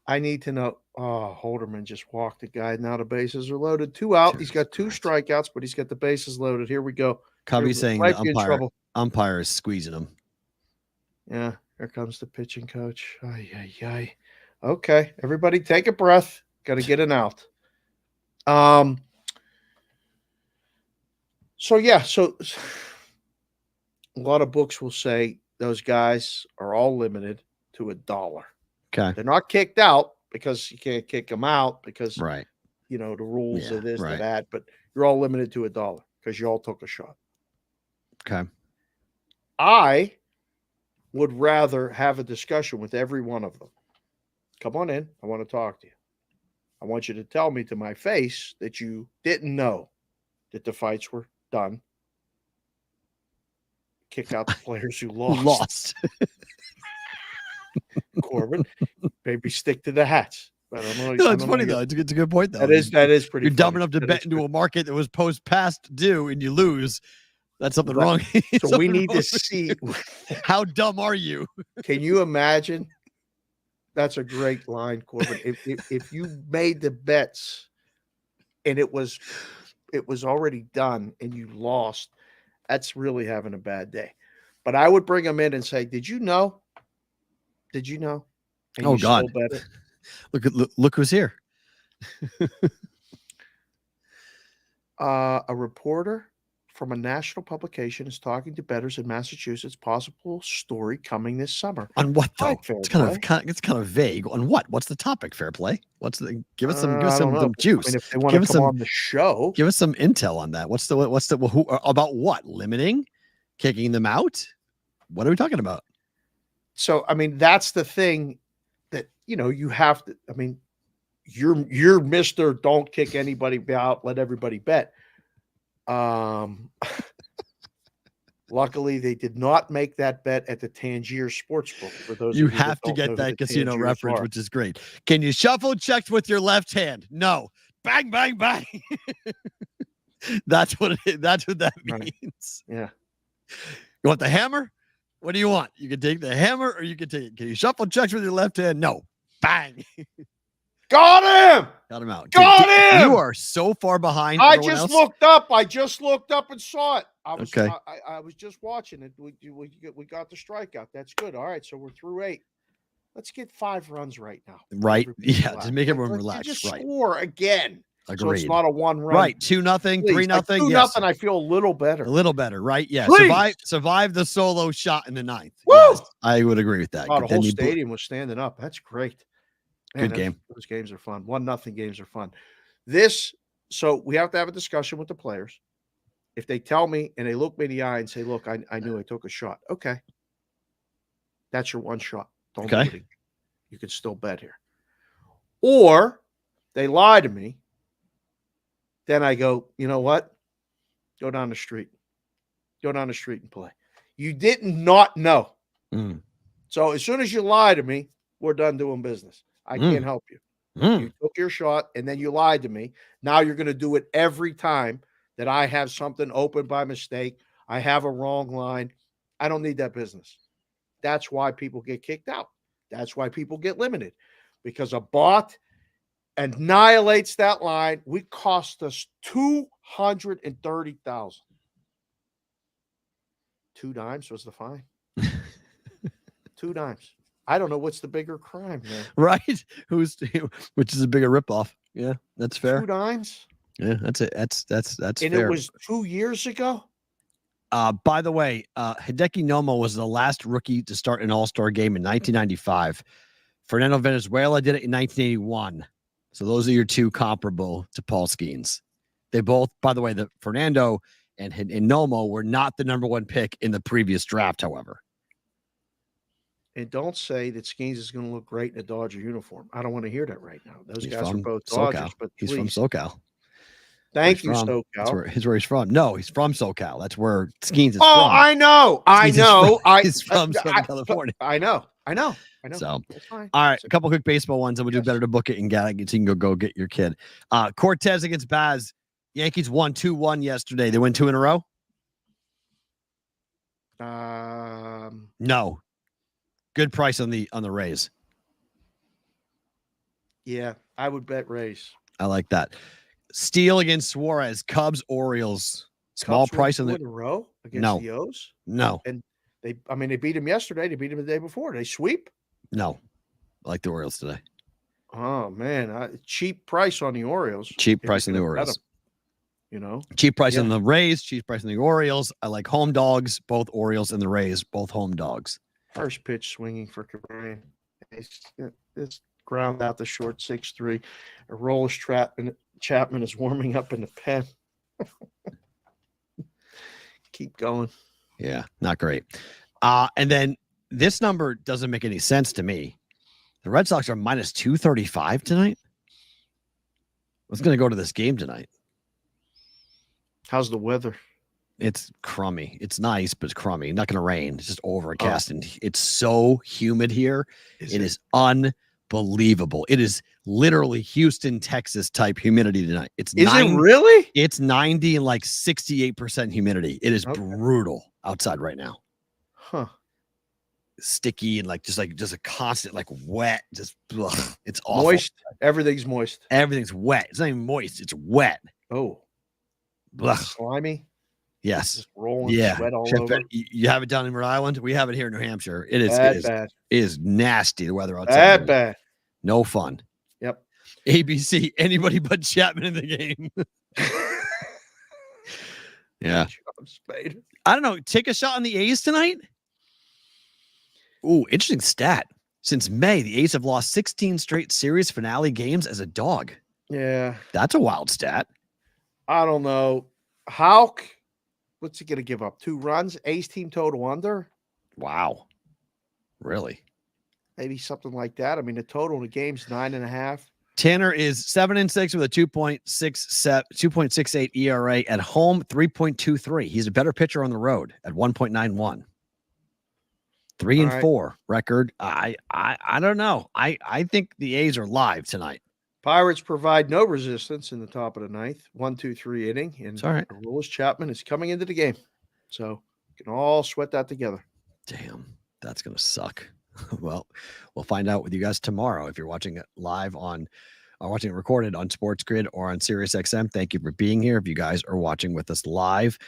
I need to know. Oh, Holderman just walked the guy. Now the bases are loaded. 2 out. He's got 2 strikeouts, but he's got the bases loaded. Here we go. Cubby's saying Might the be in trouble. umpire is squeezing him. Yeah, here comes the pitching coach. Ay, ay, ay. Okay, everybody take a breath. Got to get an out. So a lot of books will say those guys are all limited to $1. Okay. They're not kicked out because you can't kick them out because Right. the rules Yeah, of this, right. to that, but you're all limited to $1 because you all took a shot. Okay. I would rather have a discussion with every one of them. Come on in. I want to talk to you. I want you to tell me to my face that you didn't know that the fights were done. Kick out the players who lost. Corbin, maybe stick to the hats. I don't know. No, it's funny though. It's a good point though. That is pretty. You're dumb funny. enough to That bet is into pretty- a market that was past due and you lose. That's something Right. wrong. So we Something need wrong to with see. you. How dumb are you? Can you imagine? That's a great line, Corbin. If you made the bets and it was already done and you lost, that's really having a bad day. But I would bring them in and say, "Did you know? Did you know?" And Oh, you God. still bet it. Look who's here. A reporter from a national publication is talking to bettors in Massachusetts. Possible story coming this summer. On what though? Fair It's play. kind of vague. On what? What's the topic? Fair play. I Give us some don't know. juice. I mean, if they want Give to us come some- on the show, Give us some intel on that. Who about what? Limiting, kicking them out? What are we talking about? so I mean, that's the thing that you have to. I mean, you're Mr. Don't kick anybody out. Let everybody bet. Luckily, they did not make that bet at the Tangier Sportsbook. For those You of you that have to don't know get who that the casino Tangiers reference, are. which is great. Can you shuffle checks with your left hand? No. Bang, bang, bang. That's what that Right. means. Yeah. You want the hammer? What do you want? You can take the hammer or you can take it. Can you shuffle checks with your left hand? No. Bang. Got him. Got him out. Got him! You are so far behind. I everyone just else. looked up. I just looked up and saw it. I was Okay. I was just watching it. We got the strikeout. That's good. All right, so we're through 8. Let's get 5 runs right now. Right. Everybody Yeah. relax. Just make everyone Let's relax. just Right. score again. Agreed. So it's not a 1-run. Right. 2-0, 3-0. Like 2-0, yes. I feel a little better. A little better, right? Yeah. Please. Survive the solo shot in the 9th. Woo! Yes, I would agree with that. Oh, the whole stadium was standing up. That's great. Man, Good game. Those games are fun. 1-0 games are fun. So we have to have a discussion with the players. If they tell me and they look me in the eye and say, look, I knew I took a shot. Okay. That's your one shot. Don't do it again. You can still bet here. Or they lie to me. Then I go, you know what? Go down the street. Go down the street and play. You didn't not know. So as soon as you lie to me, we're done doing business. I can't help you. You took your shot and then you lied to me. Now you're going to do it every time that I have something open by mistake. I have a wrong line. I don't need that business. That's why people get kicked out. That's why people get limited, because a bot annihilates that line. We cost us $230,000. 2 dimes was the fine. 2 dimes. I don't know what's the bigger crime, man. Right? Which is a bigger ripoff? Yeah, that's fair. 2 dimes. Yeah, that's it. That's And fair. it was 2 years ago. By the way, Hideki Nomo was the last rookie to start an All-Star game in 1995. Fernando Venezuela did it in 1981. So those are your two comparable to Paul Skeens. They both, by the way, the Fernando and Nomo were not the number 1 pick in the previous draft, however. And don't say that Skeens is going to look great in a Dodger uniform. I don't want to hear that right now. Those He's guys are from both SoCal. Dodgers, but He's please. from SoCal. Thank you, from. SoCal. That's where he's from. No, he's from SoCal. That's where Skeens is from. Oh, I know. He's from Southern California. I know. So, that's fine. All right, a couple quick baseball ones, and we'll do better to book it and get so you can go get your kid. Cortez against Baz. Yankees won 2-1 yesterday. They win 2 in a row? No. Good price on the Rays. Yeah, I would bet Rays. I like that. Steele against Suarez. Cubs, Orioles. Small Cubs price on won the 2 in a row against the O's. No. And they beat them yesterday. They beat them the day before. They sweep. No. I like the Orioles today. Oh man, cheap price on the Orioles. Cheap price on the Orioles. You know, cheap price on the Rays. Cheap price on the Orioles. I like home dogs. Both Orioles and the Rays. Both home dogs. First pitch swinging for Cabrera. It's ground out the short 6-3. A roll Chapman is warming up in the pen. Keep going. Yeah, not great. And then this number doesn't make any sense to me. The Red Sox are minus 235 tonight. What's going to go to this game tonight? How's the weather? It's crummy. It's nice, but it's crummy. Not going to rain. It's just overcast, and it's so humid here. It is unbelievable. It is literally Houston, Texas type humidity tonight. Is it really? It's 90 and like 68% humidity. It is brutal outside right now. Huh. Sticky and just a constant wet. Just it's awful. Moist. Everything's moist. Everything's wet. It's not even moist. It's wet. Oh. Blah. Slimy. Yes. Just rolling sweat all over. You have it down in Rhode Island? We have it here in New Hampshire. It is bad. It is nasty, the weather outside. Bad. No fun. Yep. ABC, anybody but Chapman in the game. Yeah. I don't know. Take a shot on the A's tonight? Ooh, interesting stat. Since May, the A's have lost 16 straight series finale games as a dog. Yeah. That's a wild stat. I don't know. What's he going to give up? 2 runs? A's team total under? Wow. Really? Maybe something like that. I mean, the total in the game's 9.5. Tanner is 7-6 with a 2.68 ERA at home, 3.23. He's a better pitcher on the road at 1.91. 3-4 record. I don't know. I think the A's are live tonight. Pirates provide no resistance in the top of the 9th. 1-2-3 inning. And it's all right. Aroldis Chapman is coming into the game. So we can all sweat that together. Damn, that's going to suck. Well, we'll find out with you guys tomorrow. If you're watching it live or watching it recorded on Sports Grid or on SiriusXM, thank you for being here. If you guys are watching with us live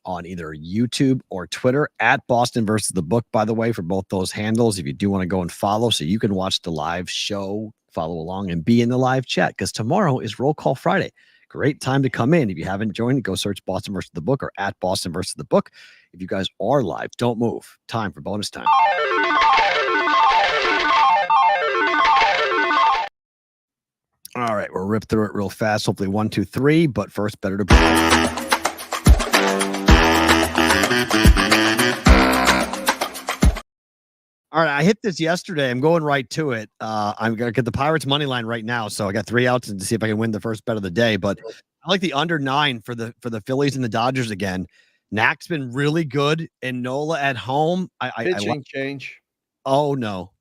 on either YouTube or Twitter at Boston versus the Book, by the way, for both those handles, if you do want to go and follow so you can watch the live show follow along, and be in the live chat because tomorrow is Roll Call Friday. Great time to come in. If you haven't joined, go search Boston versus the Book or at Boston versus the Book. If you guys are live, don't move. Time for bonus time. All right, we'll rip through it real fast. Hopefully 1, 2, 3, but first, better to be. All right, I hit this yesterday. I'm going right to it. I'm going to get the Pirates money line right now. So I got 3 outs to see if I can win the first bet of the day. But I like the under 9 for the Phillies and the Dodgers again. Knack's been really good, and Nola at home. Pitching change. Oh no,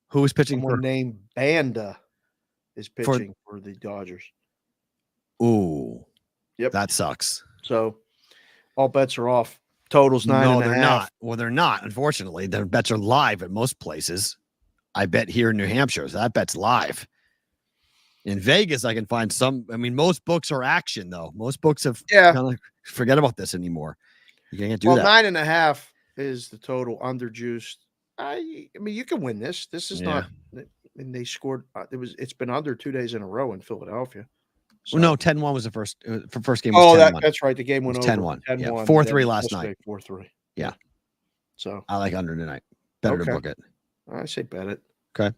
who's pitching? Someone named Banda is pitching for the Dodgers. Ooh, yep, that sucks. So all bets are off. Totals 9.5. No, they're not. Well, they're not. Unfortunately, their bets are live at most places. I bet here in New Hampshire, so that bet's live. In Vegas, I can find some. I mean, most books are action, though. Most books have kind of forget about this anymore. You can't do that. 9.5 is the total underjuiced. I mean, you can win this. This is not. And they scored. It's been under 2 days in a row in Philadelphia. So. Well, no, 10-1 was the first game. Was that's right. The game went over 10-1. 4-3 last night. 4-3. Yeah. So I like under tonight. Better to book it. I say bet it. Okay.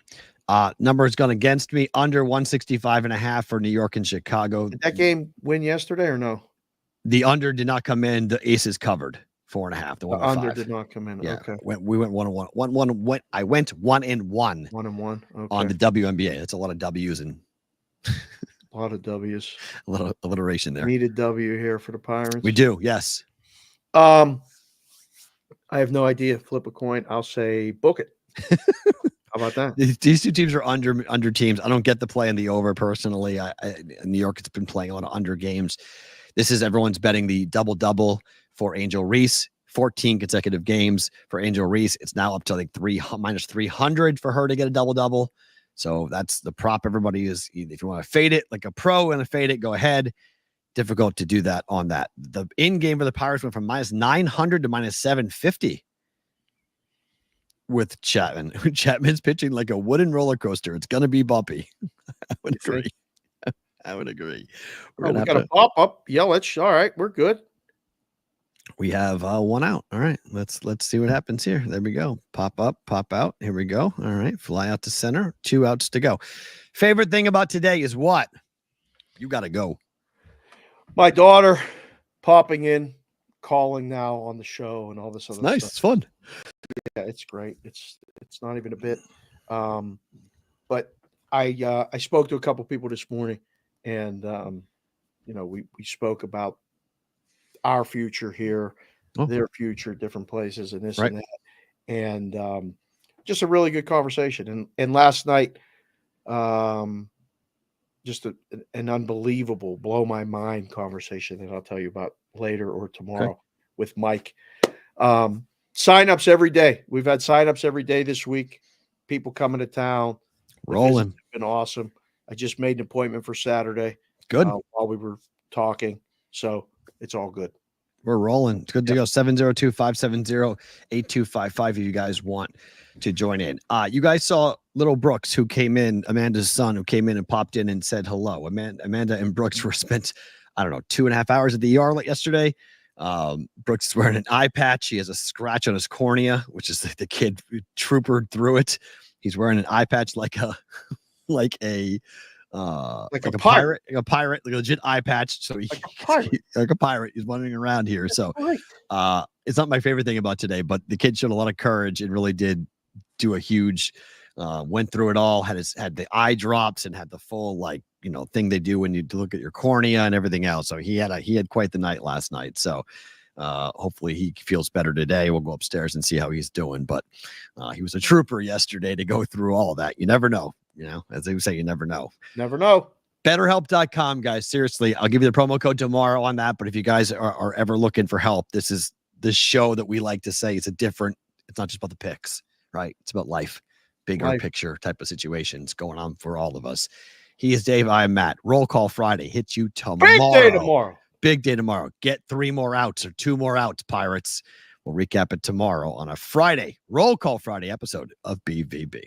Numbers gone against me. Under 165.5 for New York and Chicago. Did that game win yesterday or no? The under did not come in. The aces covered 4.5. The under did not come in. Yeah. Okay. We went 1-1. I went 1-1. 1-1. Okay. On the WNBA. That's a lot of W's and a lot of W's. A little alliteration there. Needed W here for the Pirates. We do, yes. I have no idea. Flip a coin. I'll say book it. How about that? These two teams are under teams. I don't get the play in the over personally. New York has been playing a lot of under games. This is everyone's betting the double-double for Angel Reese. 14 consecutive games for Angel Reese. It's now up to like minus 300 for her to get a double-double. So that's the prop. Everybody is, if you want to fade it like a pro and fade it, go ahead. Difficult to do that on that. The in game for the Pirates went from minus 900 to minus 750 with Chapman. Chapman's pitching like a wooden roller coaster. It's going to be bumpy. I would agree. I would agree. We got a pop up. Yelich. All right, we're good. We have 1 out. All right, let's see what happens here. There we go. Pop up, pop out. Here we go. All right, fly out to center. 2 outs to go. Favorite thing about today is what? You got to go. My daughter popping in, calling now on the show and all this other nice. stuff. It's fun. Yeah, it's great. It's not even a bit. But I spoke to a couple people this morning, and we spoke about our future here, their future, different places, and this and that, and just a really good conversation. And last night, just an unbelievable, blow my mind conversation that I'll tell you about later or tomorrow with Mike. Signups every day. We've had signups every day this week. People coming to town. Rolling. It's been awesome. I just made an appointment for Saturday. Good. While we were talking. So it's all good. We're rolling. It's good to go. 702-570-8255 if you guys want to join in. You guys saw little Brooks, who came in, Amanda's son, who came in and popped in and said hello. Amanda and Brooks were spent, 2.5 hours at the ER yesterday. Brooks is wearing an eye patch. He has a scratch on his cornea, which is the kid troopered through it. He's wearing an eye patch like a pirate, like a legit eye patch. So like a pirate. He's wandering around here. So it's not my favorite thing about today, but the kid showed a lot of courage and really did do a huge, went through it all, had the eye drops and had the full thing they do when you look at your cornea and everything else. So he had quite the night last night. So hopefully he feels better today. We'll go upstairs and see how he's doing. But he was a trooper yesterday to go through all of that. You never know. As they would say, you never know. Never know. BetterHelp.com, guys. Seriously, I'll give you the promo code tomorrow on that. But if you guys are ever looking for help, this is the show that we like to say. It's not just about the picks, right? It's about life, bigger picture type of situations going on for all of us. He is Dave. I am Matt. Roll Call Friday hits you tomorrow. Big day tomorrow. Get 3 more outs or 2 more outs, Pirates. We'll recap it tomorrow on a Friday, Roll Call Friday episode of BVB.